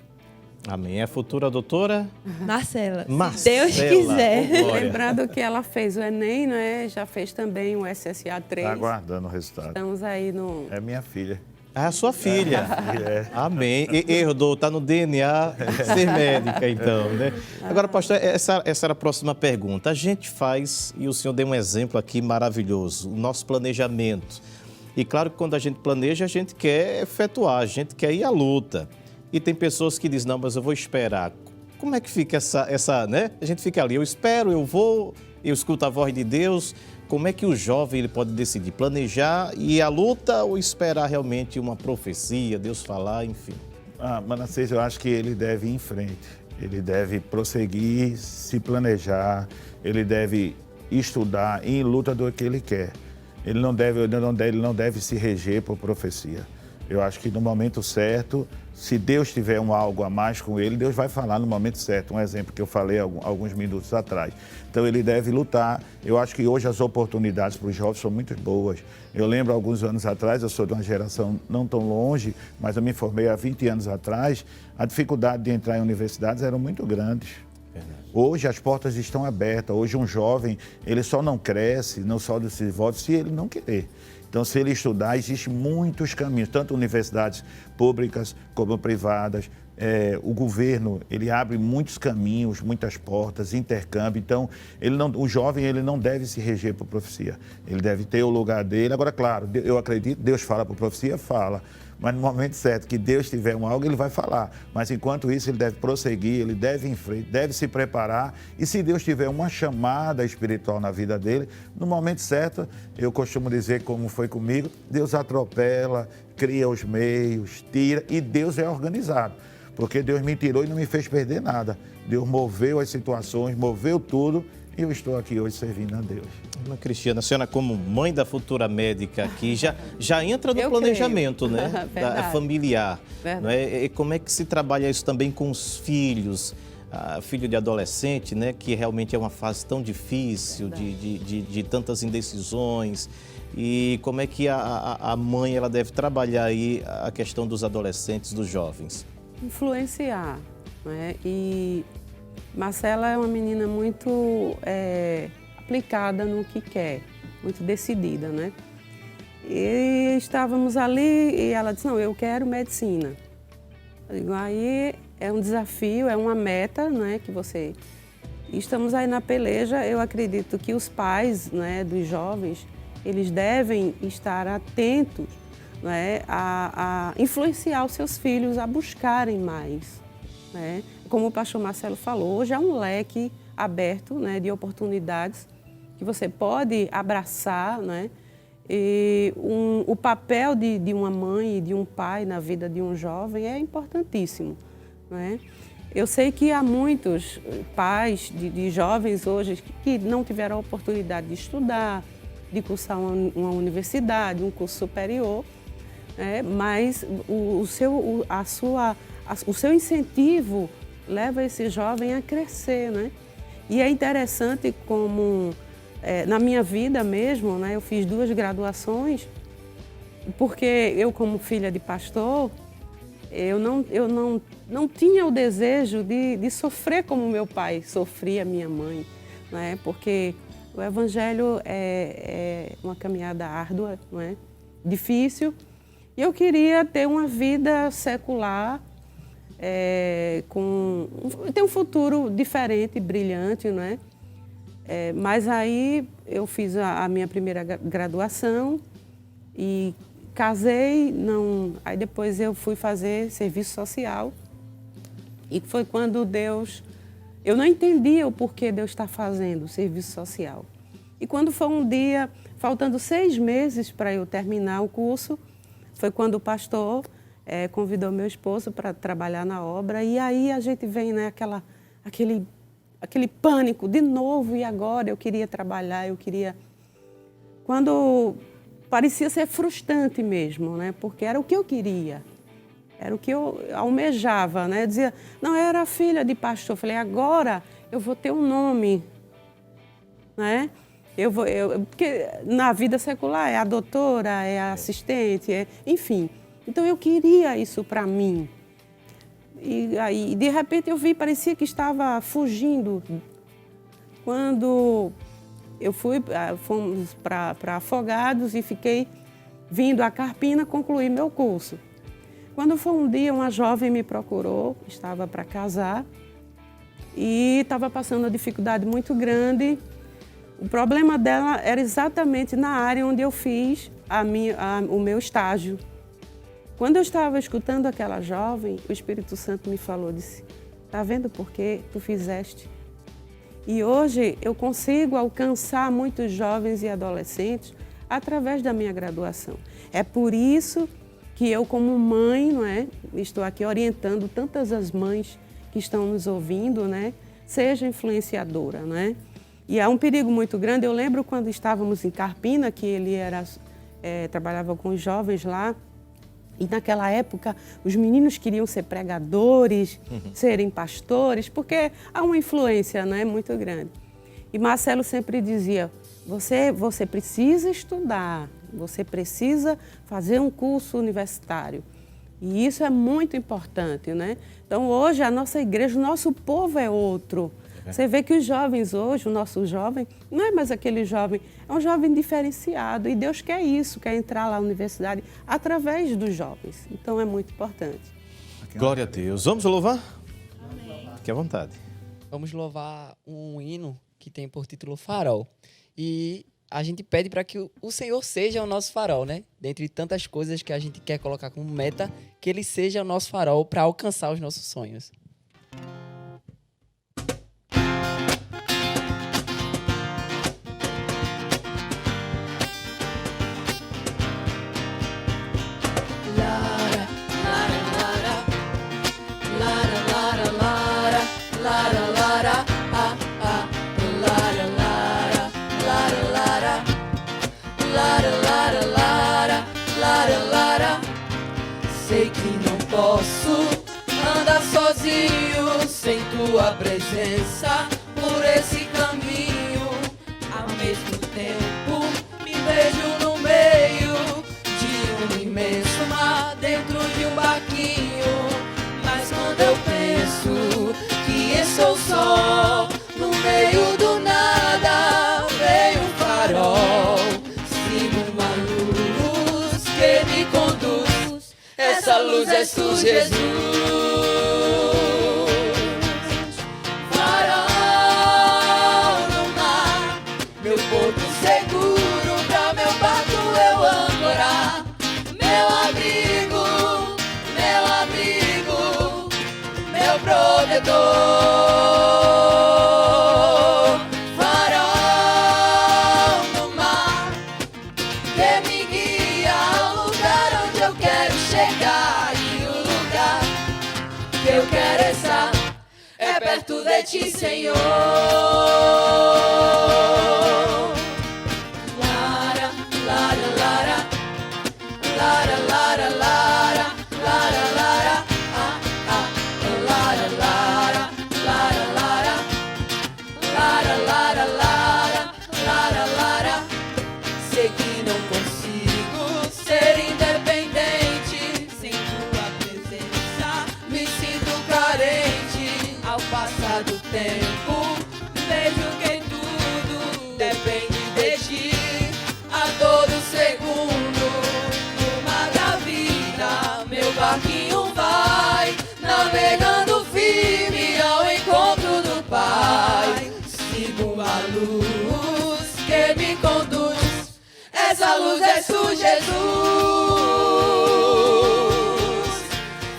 Amém. A futura doutora? Marcela, Marcela, se Deus quiser. glória. Lembrando que ela fez o Enem, né? Já fez também o SSA 3. Está aguardando o resultado. Estamos aí no... É minha filha. Ah, a sua filha. É. Amém. Herdou, está no DNA ser médica, então, né? Agora, pastor, essa era a próxima pergunta. A gente faz, e o senhor deu um exemplo aqui maravilhoso, o nosso planejamento. E claro que quando a gente planeja, a gente quer efetuar, a gente quer ir à luta. E tem pessoas que dizem, não, mas eu vou esperar. Como é que fica essa, né? A gente fica ali, eu espero, eu vou, eu escuto a voz de Deus. Como é que o jovem ele pode decidir? Planejar e ir à luta ou esperar realmente uma profecia, Deus falar, enfim? Manassés, eu acho que ele deve ir em frente. Ele deve prosseguir, se planejar, ele deve estudar e ir em luta do que ele quer. Ele não deve se reger por profecia. Eu acho que no momento certo, se Deus tiver algo a mais com ele, Deus vai falar no momento certo. Um exemplo que eu falei alguns minutos atrás. Então ele deve lutar. Eu acho que hoje as oportunidades para os jovens são muito boas. Eu lembro alguns anos atrás, eu sou de uma geração não tão longe, mas eu me formei há 20 anos atrás, a dificuldade de entrar em universidades era muito grande. Hoje as portas estão abertas. Hoje um jovem, ele só não cresce, não só se desenvolve, se ele não querer. Então, se ele estudar, existem muitos caminhos, tanto universidades públicas como privadas. O governo, ele abre muitos caminhos, muitas portas, intercâmbio. Então, o jovem ele não deve se reger por profecia. Ele deve ter o lugar dele. Agora, claro, eu acredito, Deus fala por profecia, fala. Mas no momento certo que Deus tiver algo, ele vai falar. Mas enquanto isso, ele deve prosseguir, ele deve ir em frente, deve se preparar. E se Deus tiver uma chamada espiritual na vida dele, no momento certo, eu costumo dizer, como foi comigo, Deus atropela, cria os meios, tira, e Deus é organizado. Porque Deus me tirou e não me fez perder nada. Deus moveu as situações, moveu tudo, e eu estou aqui hoje servindo a Deus. Ana Cristiana, a senhora como mãe da futura médica aqui, já entra no Eu planejamento, creio. né? Verdade. Familiar. Verdade. Não é? E como é que se trabalha isso também com os filhos? Filho de adolescente, né? Que realmente é uma fase tão difícil, de tantas indecisões. E como é que a mãe ela deve trabalhar aí a questão dos adolescentes, dos jovens? Influenciar, né? E Marcela é uma menina muito aplicada no que quer, muito decidida, né? E estávamos ali e ela disse, não, eu quero medicina. Eu digo, aí é um desafio, é uma meta, né, que você... E estamos aí na peleja, eu acredito que os pais, né, dos jovens, eles devem estar atentos, né, a influenciar os seus filhos a buscarem mais, né? Como o pastor Marcelo falou, hoje há um leque aberto, né, de oportunidades que você pode abraçar, né? E o papel de uma mãe e de um pai na vida de um jovem é importantíssimo, né? Eu sei que há muitos pais de jovens hoje que não tiveram a oportunidade de estudar, de cursar uma universidade, um curso superior, mas o seu incentivo leva esse jovem a crescer, né? E é interessante como, na minha vida mesmo, né, eu fiz 2 graduações, porque eu, como filha de pastor, eu não tinha o desejo de sofrer como meu pai sofria, minha mãe, né? Porque o evangelho é uma caminhada árdua, não é? Difícil. E eu queria ter uma vida secular, ter um futuro diferente, brilhante, não é? Mas aí eu fiz a minha primeira graduação e casei, aí depois eu fui fazer serviço social e foi quando eu não entendia o porquê Deus está fazendo serviço social. E quando foi um dia, faltando 6 meses para eu terminar o curso, foi quando o pastor convidou meu esposo para trabalhar na obra. E aí a gente vem, né, aquele pânico de novo, e agora eu queria trabalhar, Quando parecia ser frustrante mesmo, né, porque era o que eu queria, era o que eu almejava, né, eu dizia, não, eu era filha de pastor, eu falei, agora eu vou ter um nome, né, porque na vida secular é a doutora, é a assistente, enfim, então eu queria isso para mim. E aí, de repente, eu parecia que estava fugindo. Quando fomos para Afogados e fiquei vindo a Carpina concluir meu curso. Quando foi um dia, uma jovem me procurou, estava para casar e estava passando uma dificuldade muito grande. O problema dela era exatamente na área onde eu fiz o meu estágio. Quando eu estava escutando aquela jovem, o Espírito Santo me falou, disse, tá vendo por que tu fizeste? E hoje eu consigo alcançar muitos jovens e adolescentes através da minha graduação. É por isso que eu, como mãe, não é, estou aqui orientando tantas as mães que estão nos ouvindo, né, seja influenciadora, né? E há um perigo muito grande. Eu lembro quando estávamos em Carpina, que ele trabalhava com os jovens lá. E naquela época, os meninos queriam ser pregadores, serem pastores, porque há uma influência, né, muito grande. E Marcelo sempre dizia, você precisa estudar, você precisa fazer um curso universitário. E isso é muito importante, né? Então, hoje, a nossa igreja, o nosso povo é outro. Você vê que os jovens hoje, o nosso jovem, não é mais aquele jovem, é um jovem diferenciado. E Deus quer isso, quer entrar lá na universidade através dos jovens. Então é muito importante. Glória a Deus. Vamos louvar? Amém. Fique à vontade. Vamos louvar um hino que tem por título Farol. E a gente pede para que o Senhor seja o nosso farol, né? Dentre tantas coisas que a gente quer colocar como meta, que Ele seja o nosso farol para alcançar os nossos sonhos. Sei que não posso andar sozinho sem tua presença por esse caminho. Ao mesmo tempo me vejo no meio de um imenso mar, dentro de um barquinho. Mas quando eu penso que estou só no meio do nada, veio um farol, sigo uma luz que me conduz. Essa luz és tu, Jesus. Farol no mar, meu porto seguro, pra meu barco eu ancorar. Meu abrigo, meu protetor. Farol no mar, que me guia ao lugar onde eu quero chegar, e o lugar que eu quero estar é perto de ti, Senhor. Lara, lara, lara, lara, lara, lara, lara, lara, ah, ah, lara, lara, lara, lara, lara, lara, lara, lara, lara. Sei que não consigo ser independente sem tua presença, me sinto carente. Ao passar do tempo, vejo que tudo depende de ti. A todo segundo, no mar da vida, meu barquinho vai navegando firme ao encontro do Pai. Sigo a luz que me conduz. Essa luz és tu, Jesus.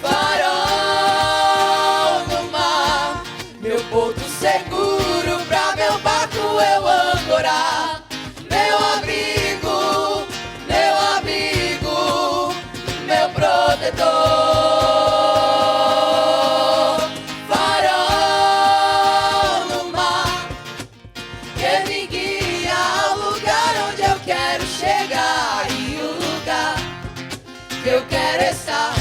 Farol no mar, meu porto seguro, pra meu barco eu ancorar. Meu abrigo, que eu quero estar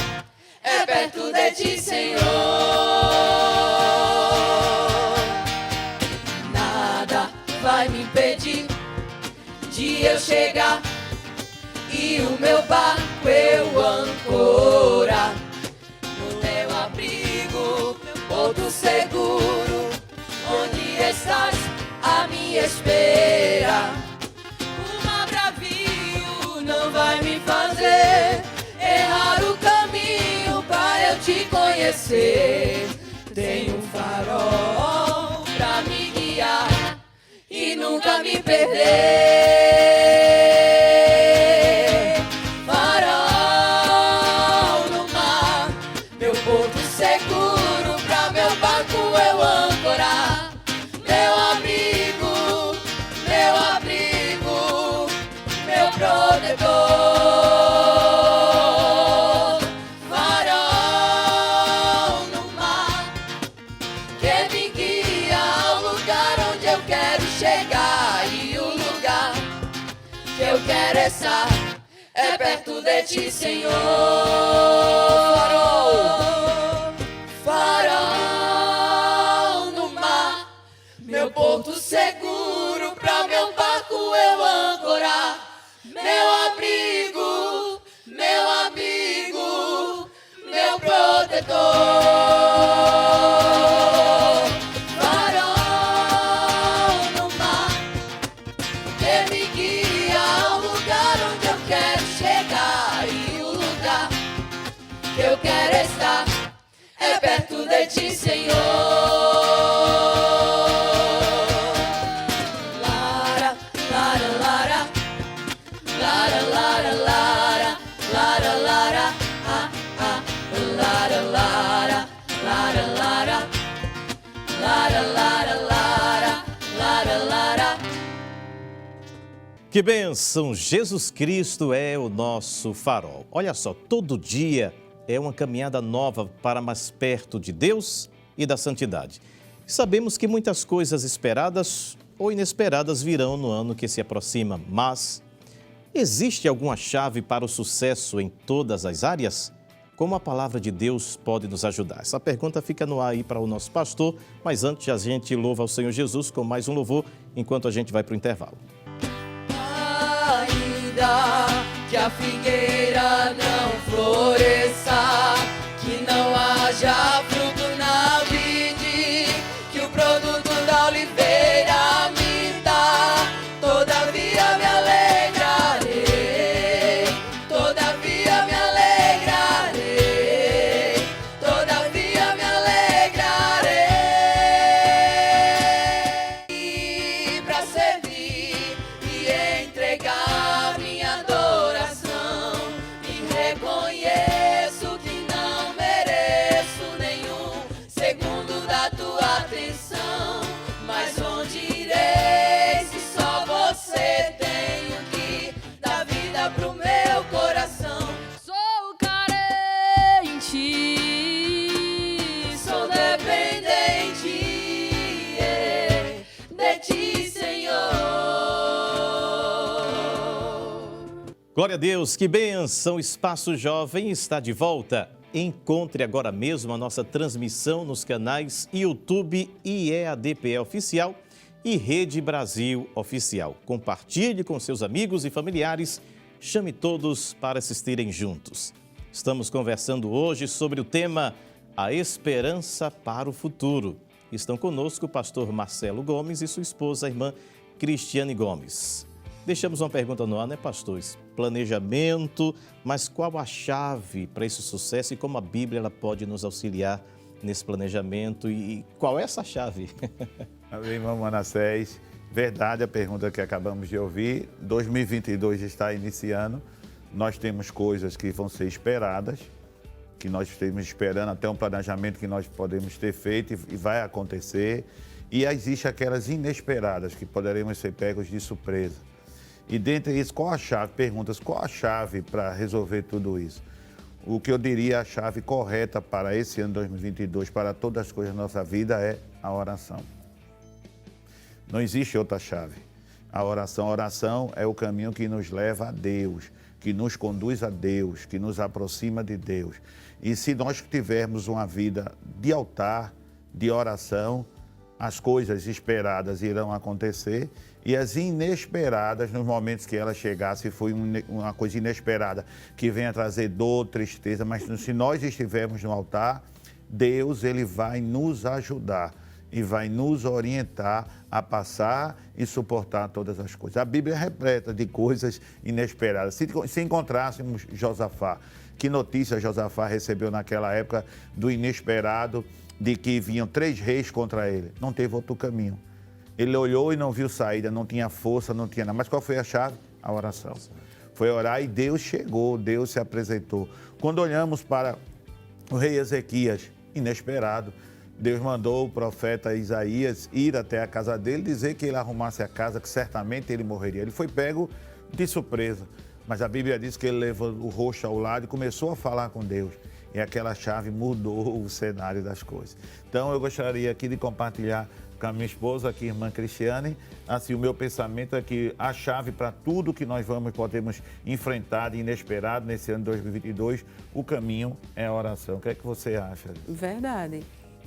é perto de ti, Senhor. Nada vai me impedir de eu chegar e o meu barco eu ancorar no teu abrigo, porto seguro, onde estás à minha espera. O mar bravio não vai me fazer errar o caminho pra eu te conhecer. Tem um farol pra me guiar e nunca me perder. Farol no mar, meu porto seguro, pra meu barco eu ancorar. Meu abrigo, meu protetor. Farol no mar, que me guia ao lugar onde eu quero chegar. E o lugar que eu quero estar é perto de ti, Senhor. Farol no mar, meu porto seguro, pra meu barco eu ancorar. Meu abrigo, meu protetor. Farol no mar, que me guia ao lugar onde eu quero chegar. E o lugar que eu quero estar é perto de ti, Senhor. Lara, lara, lara, lara, lara, lara, lara, lara, ah, ah, lara, lara, lara, lara, lara, lara, lara, lara, lara. Que bênção! Jesus Cristo é o nosso farol. Olha só, todo dia é uma caminhada nova para mais perto de Deus e da santidade. Sabemos que muitas coisas esperadas ou inesperadas virão no ano que se aproxima, mas existe alguma chave para o sucesso em todas as áreas? Como a palavra de Deus pode nos ajudar? Essa pergunta fica no ar aí para o nosso pastor, mas antes a gente louva ao Senhor Jesus com mais um louvor, enquanto a gente vai para o intervalo. Ainda que a figueira não floresça, que não haja fruto na vide, que o produto da oliveira minta, todavia me alegrarei, todavia me alegrarei, todavia me alegrarei. E pra servir e entregar minha adoração, e reconheço que não mereço nenhum segundo da tua atenção, mas onde irei se só você tem o que dá vida pro meu coração? Sou carente, sou dependente de ti, Senhor. Glória a Deus, que bênção! Espaço Jovem está de volta. Encontre agora mesmo a nossa transmissão nos canais YouTube e EADPE Oficial e Rede Brasil Oficial. Compartilhe com seus amigos e familiares, chame todos para assistirem juntos. Estamos conversando hoje sobre o tema A Esperança para o Futuro. Estão conosco o pastor Marcelo Gomes e sua esposa, a irmã Cristiane Gomes. Deixamos uma pergunta no ar, né, pastor? Planejamento, mas qual a chave para esse sucesso e como a Bíblia ela pode nos auxiliar nesse planejamento e qual é essa chave? Amém, irmão Manassés. Verdade a pergunta que acabamos de ouvir. 2022 está iniciando. Nós temos coisas que vão ser esperadas, que nós estamos esperando até um planejamento que nós podemos ter feito e vai acontecer. E existem aquelas inesperadas que poderemos ser pegos de surpresa. E dentre isso, qual a chave? Perguntas, qual a chave para resolver tudo isso? O que eu diria a chave correta para esse ano 2022, para todas as coisas da nossa vida, é a oração. Não existe outra chave. A oração é o caminho que nos leva a Deus. que nos conduz a Deus, que nos aproxima de Deus. E se nós tivermos uma vida de altar, de oração, as coisas esperadas irão acontecer e as inesperadas, nos momentos que ela chegar, se foi uma coisa inesperada, que venha trazer dor, tristeza, mas se nós estivermos no altar, Deus, ele vai nos ajudar e vai nos orientar a passar e suportar todas as coisas. A Bíblia é repleta de coisas inesperadas. Se encontrássemos Josafá, que notícia Josafá recebeu naquela época do inesperado, de que vinham 3 reis contra ele? Não teve outro caminho. Ele olhou e não viu saída, não tinha força, não tinha nada. Mas qual foi a chave? A oração. Foi orar e Deus chegou, Deus se apresentou. Quando olhamos para o rei Ezequias, inesperado, Deus mandou o profeta Isaías ir até a casa dele, dizer que ele arrumasse a casa, que certamente ele morreria. Ele foi pego de surpresa, mas a Bíblia diz que ele levou o rosto ao lado e começou a falar com Deus. E aquela chave mudou o cenário das coisas. Então eu gostaria aqui de compartilhar com a minha esposa, aqui, irmã Cristiane, assim, o meu pensamento é que a chave para tudo que nós podemos enfrentar de inesperado nesse ano de 2022, o caminho é a oração. O que é que você acha? Verdade.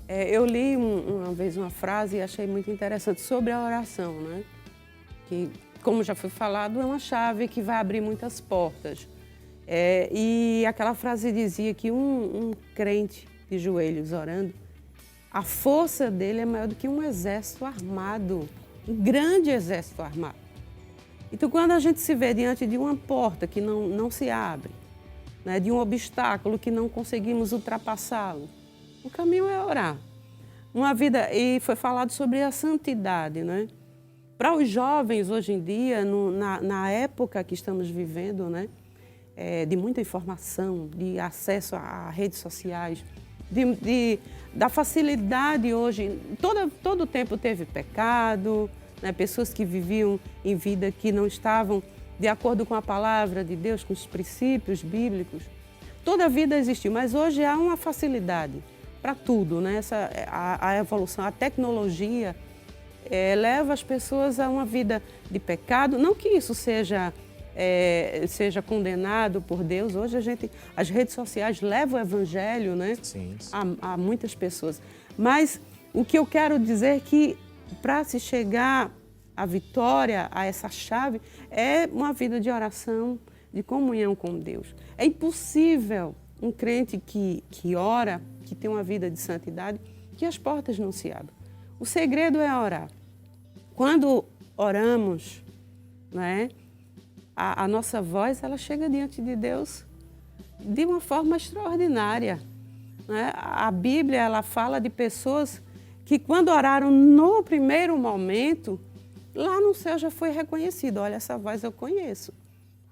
Eu li uma vez uma frase e achei muito interessante sobre a oração, né? Que, como já foi falado, é uma chave que vai abrir muitas portas. E aquela frase dizia que um crente de joelhos orando, a força dele é maior do que um exército armado, um grande exército armado. Então, quando a gente se vê diante de uma porta que não se abre, né, de um obstáculo que não conseguimos ultrapassá-lo, o caminho é orar. Uma vida, e foi falado sobre a santidade, né? Para os jovens hoje em dia, na época que estamos vivendo, né, de muita informação, de acesso a redes sociais, da facilidade hoje. Todo o tempo teve pecado, né? Pessoas que viviam em vida que não estavam de acordo com a palavra de Deus, com os princípios bíblicos. Toda a vida existiu, mas hoje há uma facilidade para tudo, né? A evolução, a tecnologia leva as pessoas a uma vida de pecado. Não que isso seja condenado por Deus. Hoje as redes sociais levam o evangelho, né? Sim. A muitas pessoas. Mas o que eu quero dizer é que para se chegar à vitória, a essa chave, é uma vida de oração, de comunhão com Deus. É impossível um crente que ora, que tem uma vida de santidade, que as portas não se abram. O segredo é orar. Quando oramos, né? A nossa voz, ela chega diante de Deus de uma forma extraordinária, né? A Bíblia, ela fala de pessoas que quando oraram no primeiro momento, lá no céu já foi reconhecido. Olha, essa voz eu conheço,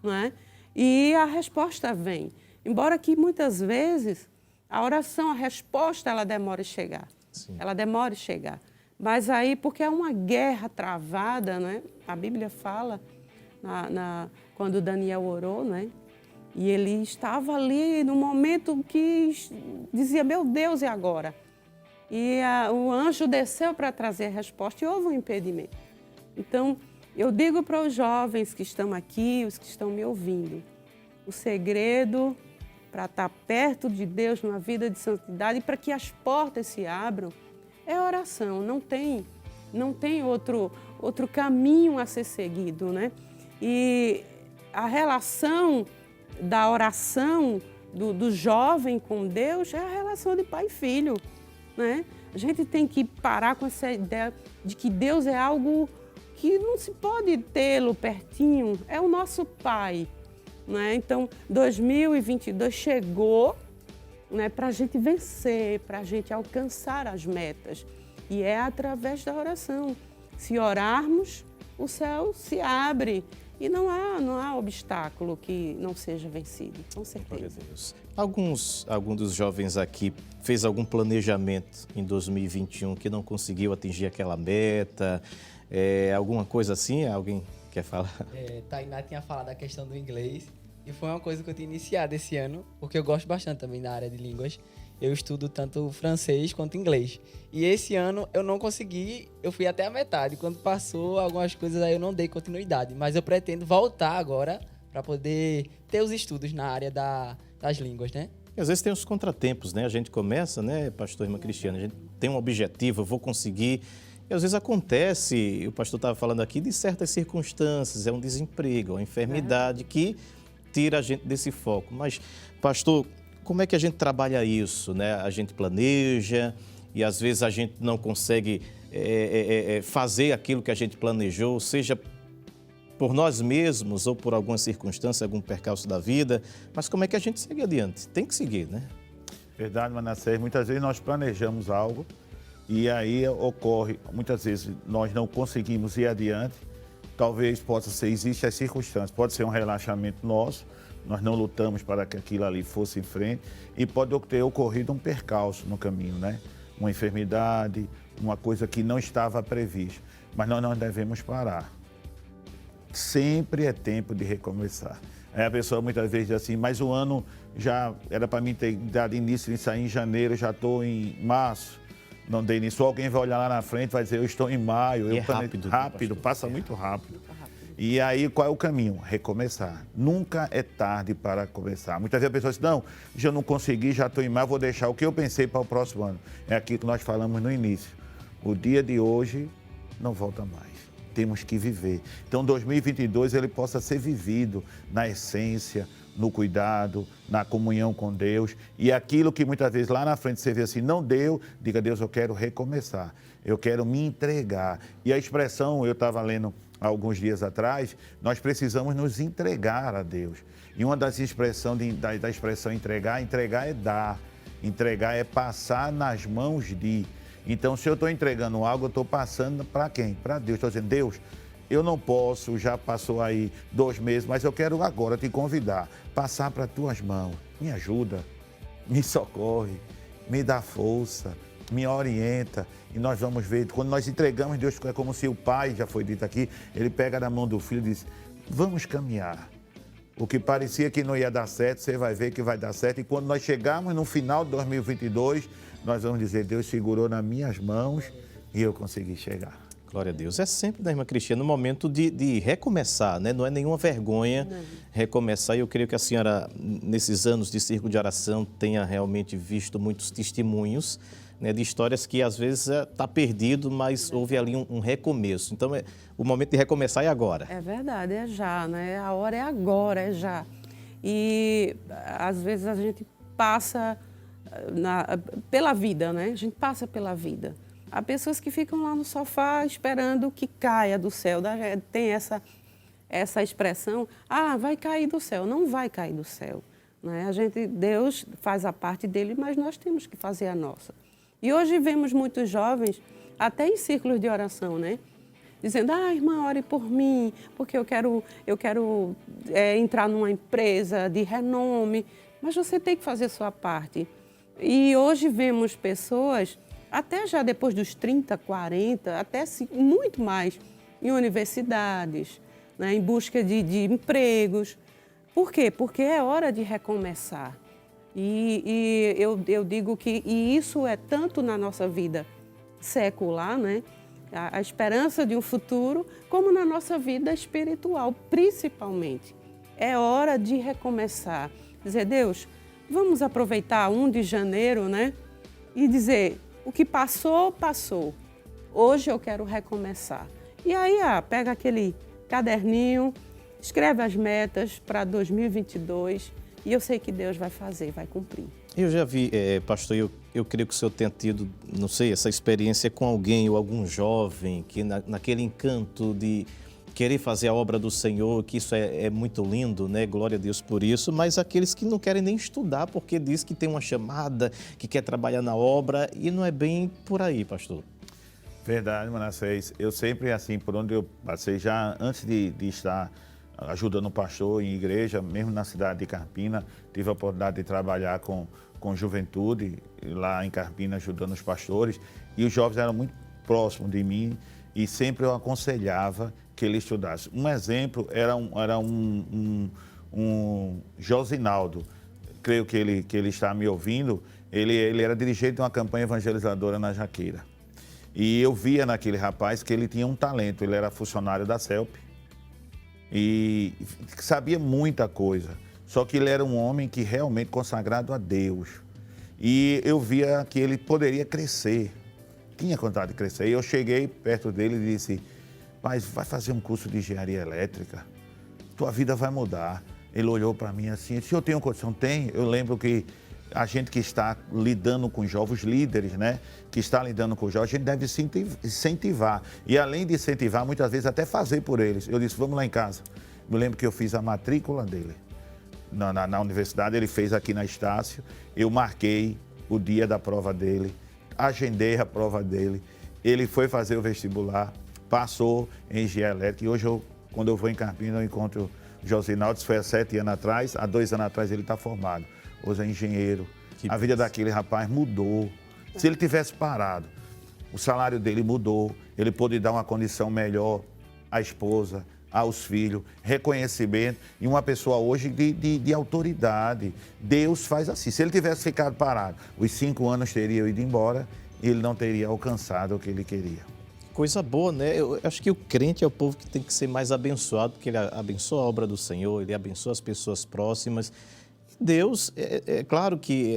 não é? E a resposta vem. Embora que muitas vezes a oração, a resposta, ela demora a chegar. Sim. Ela demora a chegar. Mas aí, porque é uma guerra travada, né? A Bíblia fala... quando Daniel orou, né? E ele estava ali no momento que dizia, meu Deus, e agora? E o anjo desceu para trazer a resposta e houve um impedimento. Então, eu digo para os jovens que estão aqui, os que estão me ouvindo, o segredo para estar perto de Deus numa vida de santidade e para que as portas se abram é a oração. Não tem outro caminho a ser seguido, né? E a relação da oração do jovem com Deus é a relação de pai e filho, né? A gente tem que parar com essa ideia de que Deus é algo que não se pode tê-lo pertinho, é o nosso pai, né? Então, 2022 chegou, né, para a gente vencer, para a gente alcançar as metas. E é através da oração. Se orarmos, o céu se abre. E não há obstáculo que não seja vencido, com certeza. Alguns dos jovens aqui fez algum planejamento em 2021 que não conseguiu atingir aquela meta? Alguma coisa assim? Alguém quer falar? Tainá tinha falado da questão do inglês e foi uma coisa que eu tinha iniciado esse ano, porque eu gosto bastante também da área de línguas. Eu estudo tanto francês quanto inglês. E esse ano eu não consegui, eu fui até a metade. Quando passou algumas coisas aí eu não dei continuidade. Mas eu pretendo voltar agora para poder ter os estudos na área das línguas, né? E às vezes tem os contratempos, né? A gente começa, né, pastor irmã Cristiana, a gente tem um objetivo, eu vou conseguir. E às vezes acontece, o pastor estava falando aqui, de certas circunstâncias, é um desemprego, é uma enfermidade que tira a gente desse foco. Mas, pastor, como é que a gente trabalha isso, né? A gente planeja e às vezes a gente não consegue fazer aquilo que a gente planejou, seja por nós mesmos ou por alguma circunstância, algum percalço da vida. Mas como é que a gente segue adiante? Tem que seguir, né? Verdade, Manassés. Muitas vezes nós planejamos algo e aí ocorre, muitas vezes nós não conseguimos ir adiante. Talvez possa ser, existe as circunstâncias, pode ser um relaxamento nosso, nós não lutamos para que aquilo ali fosse em frente e pode ter ocorrido um percalço no caminho, né? Uma enfermidade, uma coisa que não estava prevista. Mas nós não devemos parar. Sempre é tempo de recomeçar. Aí a pessoa muitas vezes diz assim, mas o ano já era para mim ter dado início em sair em janeiro, já estou em março, não dei início. Alguém vai olhar lá na frente e vai dizer, eu estou em maio. E é rápido. Rápido, passa muito rápido. E aí, qual é o caminho? Recomeçar. Nunca é tarde para começar. Muitas vezes a pessoa diz, não, já não consegui, já estou em maio, vou deixar o que eu pensei para o próximo ano. É aquilo que nós falamos no início. O dia de hoje não volta mais. Temos que viver. Então, 2022, ele possa ser vivido na essência, no cuidado, na comunhão com Deus. E aquilo que muitas vezes lá na frente você vê assim, não deu, diga, Deus, eu quero recomeçar. Eu quero me entregar. E a expressão, eu estava lendo alguns dias atrás, nós precisamos nos entregar a Deus. E uma das expressões da expressão entregar é dar. Entregar é passar nas mãos de. Então, se eu estou entregando algo, eu estou passando para quem? Para Deus. Estou dizendo, Deus, eu não posso, já passou aí 2 meses, mas eu quero agora te convidar, passar para as tuas mãos. Me ajuda, me socorre, me dá força, me orienta. E nós vamos ver, quando nós entregamos, Deus é como se o pai, já foi dito aqui, ele pega na mão do filho e diz, vamos caminhar. O que parecia que não ia dar certo, você vai ver que vai dar certo. E quando nós chegarmos no final de 2022, nós vamos dizer, Deus segurou nas minhas mãos e eu consegui chegar. Glória a Deus. É sempre, da irmã Cristiana, no momento de recomeçar, né? Não é nenhuma vergonha recomeçar. E eu creio que a senhora, nesses anos de círculo de oração, tenha realmente visto muitos testemunhos, né, de histórias que às vezes está perdido, mas houve ali um recomeço. Então, o momento de recomeçar é agora. É verdade, é já, né? A hora é agora, é já. E às vezes a gente passa pela vida, né? A gente passa pela vida. Há pessoas que ficam lá no sofá esperando que caia do céu. Tem essa expressão, vai cair do céu. Não vai cair do céu, né? Deus faz a parte dele, mas nós temos que fazer a nossa. E hoje vemos muitos jovens, até em círculos de oração, né? Dizendo, irmã, ore por mim, porque eu quero entrar numa empresa de renome. Mas você tem que fazer a sua parte. E hoje vemos pessoas, até já depois dos 30, 40, até muito mais, em universidades, né, em busca de empregos. Por quê? Porque é hora de recomeçar. E eu digo que isso é tanto na nossa vida secular, né, a esperança de um futuro, como na nossa vida espiritual, principalmente. É hora de recomeçar. Dizer, Deus, vamos aproveitar 1 de janeiro, né? E dizer, o que passou, passou. Hoje eu quero recomeçar. E aí, pega aquele caderninho, escreve as metas para 2022 e eu sei que Deus vai fazer, vai cumprir. Eu já vi, pastor, eu creio que o senhor tenha tido, não sei, essa experiência com alguém ou algum jovem que naquele encanto de querer fazer a obra do Senhor, que isso é muito lindo, né? Glória a Deus por isso, mas aqueles que não querem nem estudar porque diz que tem uma chamada, que quer trabalhar na obra e não é bem por aí, pastor. Verdade, Manassés. Eu sempre, assim, por onde eu passei, já antes de estar ajudando o pastor em igreja, mesmo na cidade de Carpina, tive a oportunidade de trabalhar com juventude lá em Carpina, ajudando os pastores, e os jovens eram muito próximos de mim e sempre eu aconselhava que ele estudasse. Um exemplo era um Josinaldo, creio que ele está me ouvindo, ele era dirigente de uma campanha evangelizadora na Jaqueira. E eu via naquele rapaz que ele tinha um talento, ele era funcionário da CELP. e sabia muita coisa. Só que ele era um homem que realmente consagrado a Deus. E eu via que ele poderia crescer, tinha vontade de crescer. E eu cheguei perto dele e disse, mas vai fazer um curso de engenharia elétrica, tua vida vai mudar. Ele olhou para mim assim, disse, eu tenho condição? Tem. Eu lembro que a gente que está lidando com jovens, líderes, né? Que está lidando com jovens, a gente deve se incentivar. E além de incentivar, muitas vezes até fazer por eles. Eu disse, vamos lá em casa. Eu lembro que eu fiz a matrícula dele. Na universidade, ele fez aqui na Estácio. Eu marquei o dia da prova dele, agendei a prova dele. Ele foi fazer o vestibular, passou em engenharia elétrica. E hoje, quando eu vou em Carpina, eu encontro o Josinaldo. Isso foi há 7 anos atrás. Há 2 anos atrás, ele está formado. Hoje é engenheiro. A vida daquele rapaz mudou. Se ele tivesse parado, o salário dele mudou. Ele pôde dar uma condição melhor à esposa, aos filhos, reconhecimento. E uma pessoa hoje de autoridade. Deus faz assim. Se ele tivesse ficado parado, os 5 anos teriam ido embora e ele não teria alcançado o que ele queria. Coisa boa, né? Eu acho que o crente é o povo que tem que ser mais abençoado, porque ele abençoa a obra do Senhor, ele abençoa as pessoas próximas. Deus, é claro que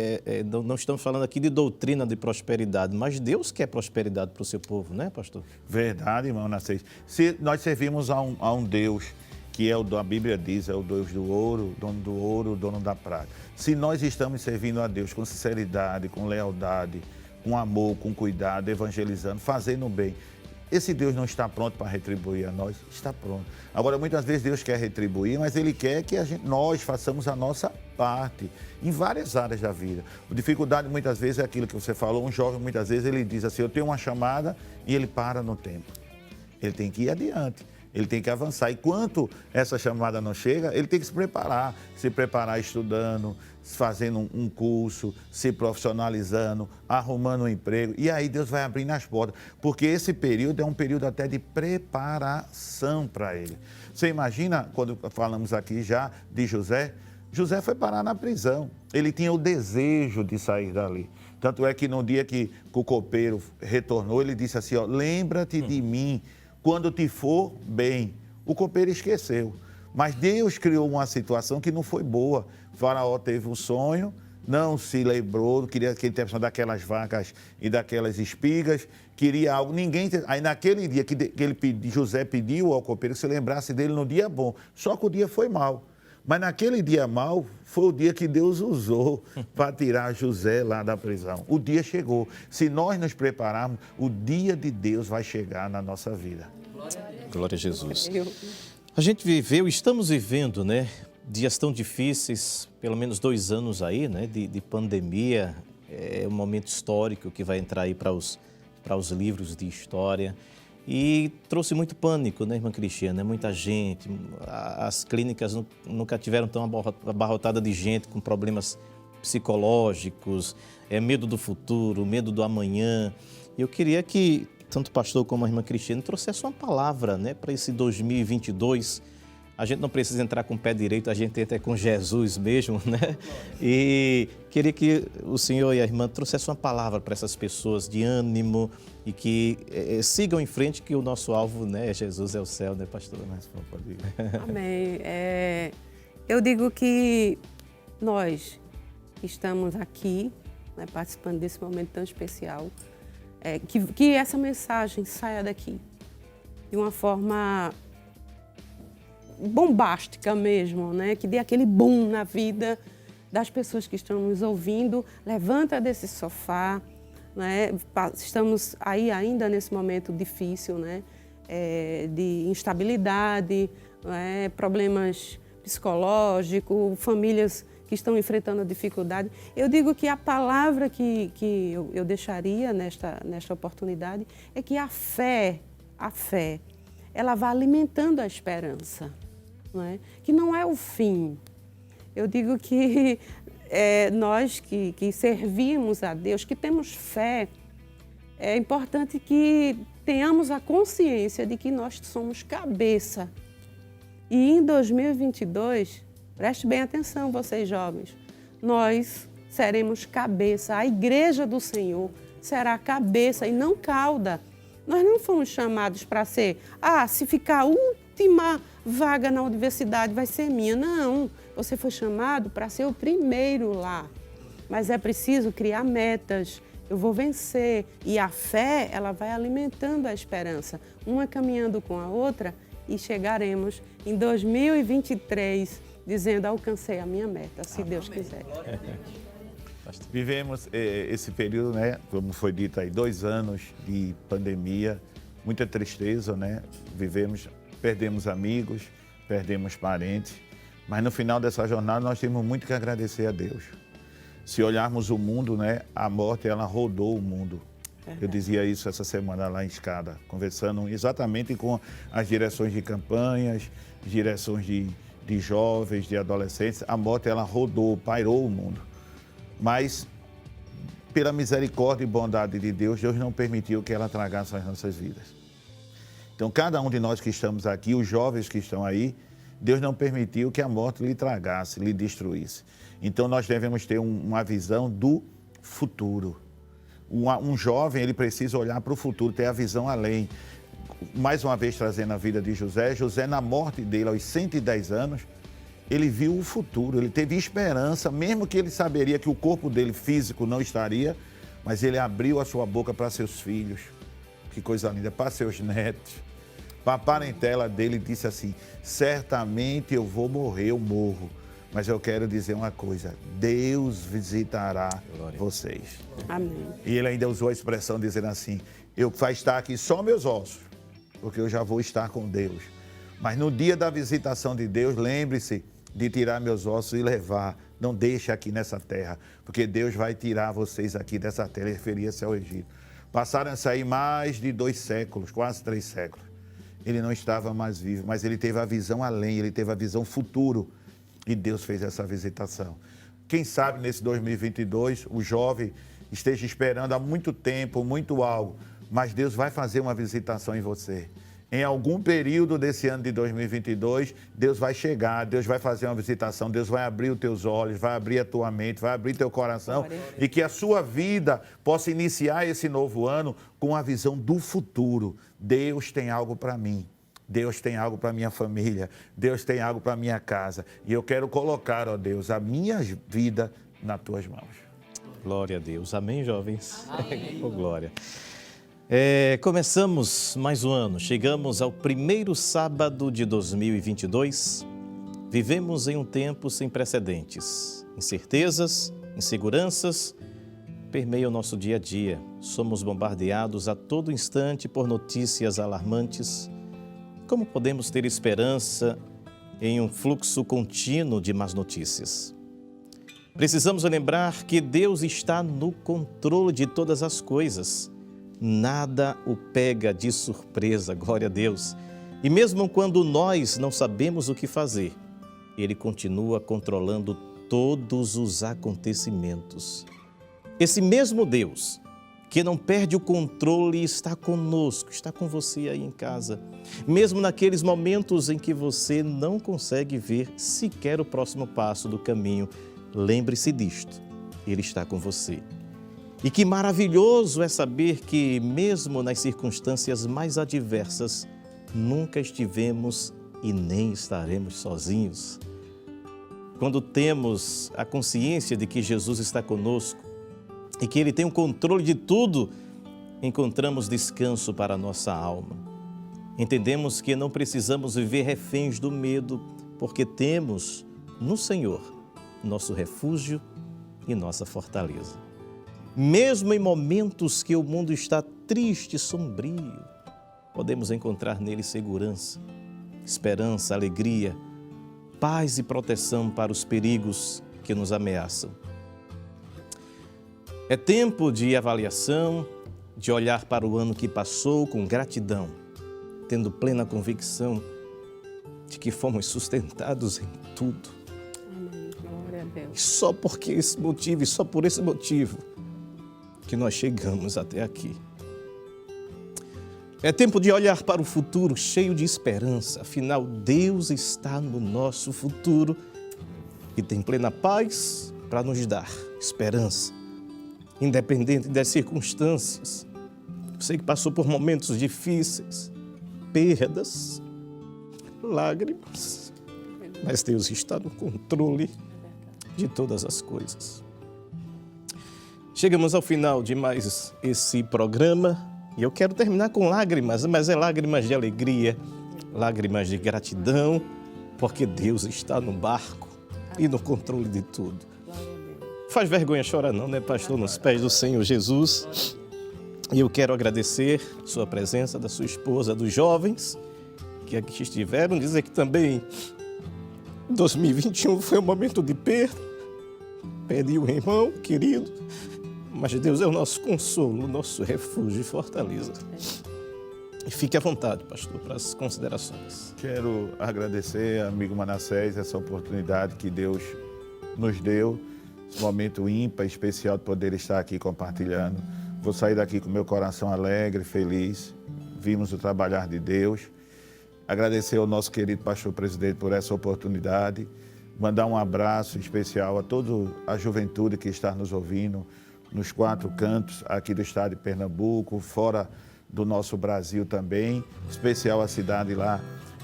não estamos falando aqui de doutrina de prosperidade, mas Deus quer prosperidade para o seu povo, né, pastor? Verdade, irmão Narcês. Se nós servimos a um Deus que a Bíblia diz, é o Deus do ouro, dono da prata. Se nós estamos servindo a Deus com sinceridade, com lealdade, com amor, com cuidado, evangelizando, fazendo o bem, esse Deus não está pronto para retribuir a nós? Está pronto. Agora, muitas vezes Deus quer retribuir, mas Ele quer que nós façamos a nossa parte em várias áreas da vida. A dificuldade, muitas vezes, é aquilo que você falou. Um jovem, muitas vezes, ele diz assim, eu tenho uma chamada, e ele para no tempo. Ele tem que ir adiante. Ele tem que avançar. E quanto essa chamada não chega, ele tem que se preparar estudando, fazendo um curso, se profissionalizando, arrumando um emprego. E aí Deus vai abrindo as portas, porque esse período é um período até de preparação para ele. Você imagina, quando falamos aqui já de José, José foi parar na prisão. Ele tinha o desejo de sair dali. Tanto é que no dia que o copeiro retornou, ele disse assim, ó, lembra-te de mim quando te for bem. O copeiro esqueceu. Mas Deus criou uma situação que não foi boa. O faraó teve um sonho, não se lembrou, queria que ele tivesse daquelas vacas e daquelas espigas, queria algo, ninguém... Aí naquele dia que José pediu ao copeiro que se lembrasse dele no dia bom, só que o dia foi mau. Mas naquele dia mau, foi o dia que Deus usou para tirar José lá da prisão. O dia chegou. Se nós nos prepararmos, o dia de Deus vai chegar na nossa vida. Glória a Jesus. A gente estamos vivendo, né, dias tão difíceis, pelo menos 2 anos aí, né, de pandemia. É um momento histórico que vai entrar aí para os livros de história. E trouxe muito pânico, né, irmã Cristiana? Muita gente, as clínicas nunca tiveram tão abarrotadas de gente com problemas psicológicos, medo do futuro, medo do amanhã. Eu queria que tanto o pastor como a irmã Cristiana trouxesse uma palavra, né, para esse 2022. A gente não precisa entrar com o pé direito, a gente entra com Jesus mesmo, né? E queria que o senhor e a irmã trouxessem uma palavra para essas pessoas de ânimo e que sigam em frente, que o nosso alvo, né, Jesus é o céu, né, pastor? Amém. Eu digo que nós que estamos aqui, né, participando desse momento tão especial, que essa mensagem saia daqui de uma forma bombástica mesmo, né? Que dê aquele boom na vida das pessoas que estão nos ouvindo. Levanta desse sofá, né? Estamos aí ainda nesse momento difícil, né? De instabilidade, né? Problemas psicológicos, famílias que estão enfrentando dificuldade. Eu digo que a palavra que eu deixaria nesta oportunidade é que a fé, ela vai alimentando a esperança, não é? Que não é o fim. Eu digo que nós que servimos a Deus, que temos fé, é importante que tenhamos a consciência de que nós somos cabeça. E em 2022, preste bem atenção, vocês jovens, nós seremos cabeça. A igreja do Senhor será cabeça e não cauda. Nós não fomos chamados para ser, se ficar vaga na universidade vai ser minha. Não, você foi chamado para ser o primeiro lá. Mas é preciso criar metas. Eu vou vencer. E a fé, ela vai alimentando a esperança. Uma caminhando com a outra e chegaremos em 2023 dizendo, alcancei a minha meta, se Deus quiser. Vivemos esse período, né, como foi dito aí, 2 anos de pandemia, muita tristeza, né? Perdemos amigos, perdemos parentes, mas no final dessa jornada nós temos muito que agradecer a Deus. Se olharmos o mundo, né, a morte, ela rodou o mundo. Eu dizia isso essa semana lá em Escada, conversando exatamente com as direções de campanhas, direções de jovens, de adolescentes. A morte, ela rodou, pairou o mundo. Mas, pela misericórdia e bondade de Deus, Deus não permitiu que ela tragasse as nossas vidas. Então, cada um de nós que estamos aqui, os jovens que estão aí, Deus não permitiu que a morte lhe tragasse, lhe destruísse. Então, nós devemos ter uma visão do futuro. Um jovem, ele precisa olhar para o futuro, ter a visão além. Mais uma vez, trazendo a vida de José. José, na morte dele, aos 110 anos, ele viu o futuro, ele teve esperança, mesmo que ele saberia que o corpo dele físico não estaria, mas ele abriu a sua boca para seus filhos. Que coisa linda, para seus netos. Para a parentela dele, disse assim, certamente eu vou morrer, eu morro. Mas eu quero dizer uma coisa, Deus visitará vocês. Amém. E ele ainda usou a expressão dizendo assim, vai estar aqui só meus ossos, porque eu já vou estar com Deus. Mas no dia da visitação de Deus, lembre-se de tirar meus ossos e levar. Não deixe aqui nessa terra, porque Deus vai tirar vocês aqui dessa terra. Ele referia-se ao Egito. Passaram-se aí mais de 2 séculos, quase 3 séculos. Ele não estava mais vivo, mas ele teve a visão além, ele teve a visão futuro. E Deus fez essa visitação. Quem sabe nesse 2022 o jovem esteja esperando há muito tempo, muito algo, mas Deus vai fazer uma visitação em você. Em algum período desse ano de 2022, Deus vai chegar, Deus vai fazer uma visitação, Deus vai abrir os teus olhos, vai abrir a tua mente, vai abrir teu coração e que a sua vida possa iniciar esse novo ano com a visão do futuro. Deus tem algo para mim. Deus tem algo para minha família, Deus tem algo para minha casa. E eu quero colocar, ó Deus, a minha vida nas tuas mãos. Glória a Deus. Amém, jovens? Amém. Oh, glória. Começamos mais um ano, chegamos ao primeiro sábado de 2022. Vivemos em um tempo sem precedentes. Incertezas, inseguranças permeiam o nosso dia a dia. Somos bombardeados a todo instante por notícias alarmantes. Como podemos ter esperança em um fluxo contínuo de más notícias? Precisamos lembrar que Deus está no controle de todas as coisas. Nada o pega de surpresa, glória a Deus. E mesmo quando nós não sabemos o que fazer, Ele continua controlando todos os acontecimentos. Esse mesmo Deus que não perde o controle está conosco, está com você aí em casa. Mesmo naqueles momentos em que você não consegue ver sequer o próximo passo do caminho, lembre-se disto, Ele está com você. E que maravilhoso é saber que, mesmo nas circunstâncias mais adversas, nunca estivemos e nem estaremos sozinhos. Quando temos a consciência de que Jesus está conosco, e que Ele tem o controle de tudo, encontramos descanso para a nossa alma. Entendemos que não precisamos viver reféns do medo, porque temos no Senhor nosso refúgio e nossa fortaleza. Mesmo em momentos que o mundo está triste e sombrio, podemos encontrar nele segurança, esperança, alegria, paz e proteção para os perigos que nos ameaçam. É tempo de avaliação, de olhar para o ano que passou com gratidão, tendo plena convicção de que fomos sustentados em tudo. Amém. Glória a Deus. E só por esse motivo que nós chegamos até aqui. É tempo de olhar para o futuro cheio de esperança. Afinal, Deus está no nosso futuro e tem plena paz para nos dar esperança. Independente das circunstâncias. Você que passou por momentos difíceis, perdas, lágrimas, mas Deus está no controle de todas as coisas. Chegamos ao final de mais esse programa e eu quero terminar com lágrimas, mas é lágrimas de alegria, lágrimas de gratidão, porque Deus está no barco e no controle de tudo. Faz vergonha chorar não, né, pastor? Nos pés do Senhor Jesus. E eu quero agradecer a sua presença, da sua esposa, dos jovens que aqui estiveram. Dizer que também 2021 foi um momento de perda. Perdi um irmão querido, mas Deus é o nosso consolo, o nosso refúgio e fortaleza. E fique à vontade, pastor, para as considerações. Quero agradecer, amigo Manassés, essa oportunidade que Deus nos deu, esse momento ímpar, especial de poder estar aqui compartilhando. Vou sair daqui com meu coração alegre, feliz. Vimos o trabalhar de Deus. Agradecer ao nosso querido pastor presidente por essa oportunidade. Mandar um abraço especial a toda a juventude que está nos ouvindo, nos 4 cantos aqui do estado de Pernambuco, fora do nosso Brasil também, especial a cidade lá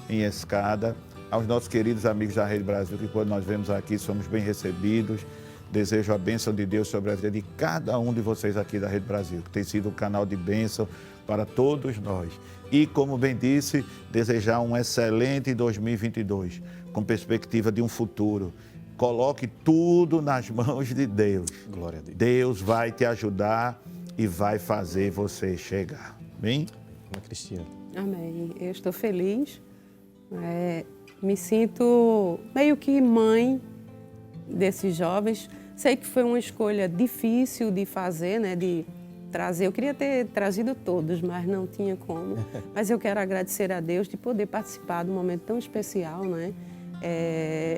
em Escada. Aos nossos queridos amigos da Rede Brasil, que quando nós vemos aqui somos bem recebidos. Desejo a bênção de Deus sobre a vida de cada um de vocês aqui da Rede Brasil, que tem sido um canal de bênção para todos nós. E, como bem disse, desejar um excelente 2022, com perspectiva de um futuro. Coloque tudo nas mãos de Deus. Glória a Deus. Deus vai te ajudar e vai fazer você chegar. Amém? Cristina. Amém. Eu estou feliz. Me sinto meio que mãe desses jovens. Sei que foi uma escolha difícil de fazer, né? De trazer. Eu queria ter trazido todos, mas não tinha como. Mas eu quero agradecer a Deus de poder participar de um momento tão especial, né?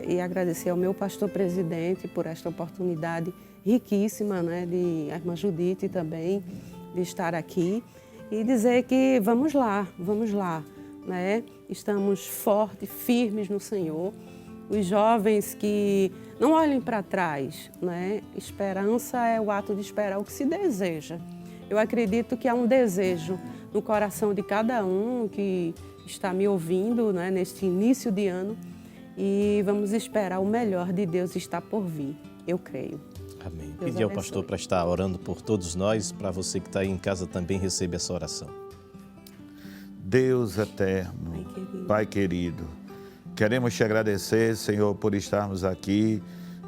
E agradecer ao meu pastor presidente por esta oportunidade riquíssima, né? De a irmã Judite também, de estar aqui. E dizer que vamos lá, né? Estamos fortes, firmes no Senhor. Os jovens que não olhem para trás, né? Esperança é o ato de esperar o que se deseja. Eu acredito que há um desejo no coração de cada um que está me ouvindo, né? Neste início de ano. E vamos esperar o melhor de Deus está por vir. Eu creio. Amém. Pedir ao pastor para estar orando por todos nós, para você que está aí em casa também receber essa oração. Deus eterno, Pai querido, queremos te agradecer, Senhor, por estarmos aqui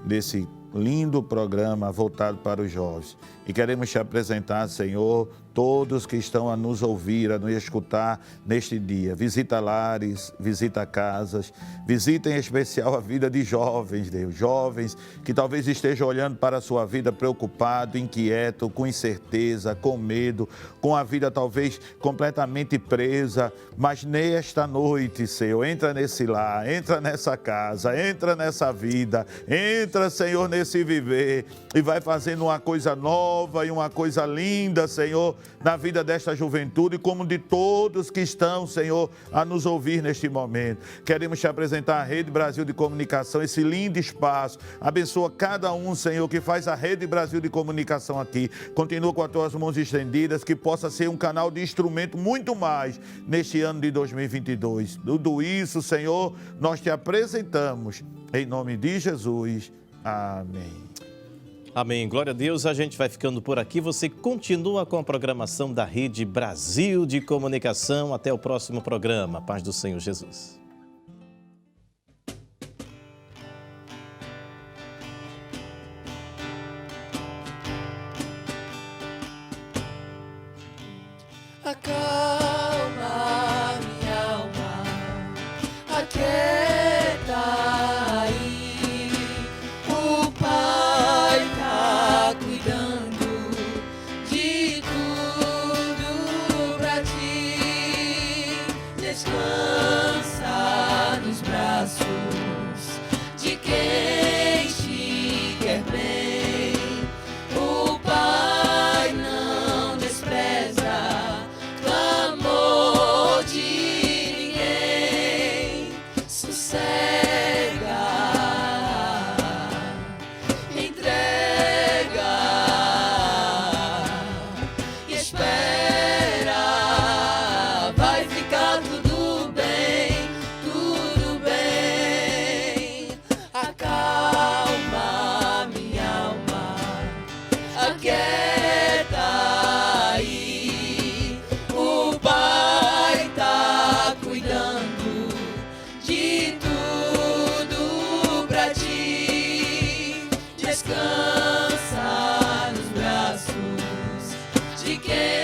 nesse lindo programa voltado para os jovens. E queremos te apresentar, Senhor, todos que estão a nos ouvir, a nos escutar neste dia. Visita lares, visita casas, visita em especial a vida de jovens, Deus. Jovens que talvez estejam olhando para a sua vida preocupado, inquieto, com incerteza, com medo, com a vida talvez completamente presa. Mas nesta noite, Senhor, entra nesse lar, entra nessa casa, entra nessa vida, entra, Senhor, nesse viver e vai fazendo uma coisa nova e uma coisa linda, Senhor, na vida desta juventude, como de todos que estão, Senhor, a nos ouvir neste momento. Queremos te apresentar a Rede Brasil de Comunicação, esse lindo espaço. Abençoa cada um, Senhor, que faz a Rede Brasil de Comunicação aqui. Continua com as tuas mãos estendidas, que possa ser um canal de instrumento muito mais neste ano de 2022. Tudo isso, Senhor, nós te apresentamos em nome de Jesus. Amém. Amém. Glória a Deus. A gente vai ficando por aqui. Você continua com a programação da Rede Brasil de Comunicação. Até o próximo programa. Paz do Senhor Jesus. Acalma minha alma, aquieta aí. O Pai tá cuidando de tudo pra ti. Descansa nos braços de quem te quer bem. O Pai não despreza clamor de ninguém. Sossega, entrega aquieta aí. O Pai tá cuidando de tudo pra ti. Descansa nos braços de quem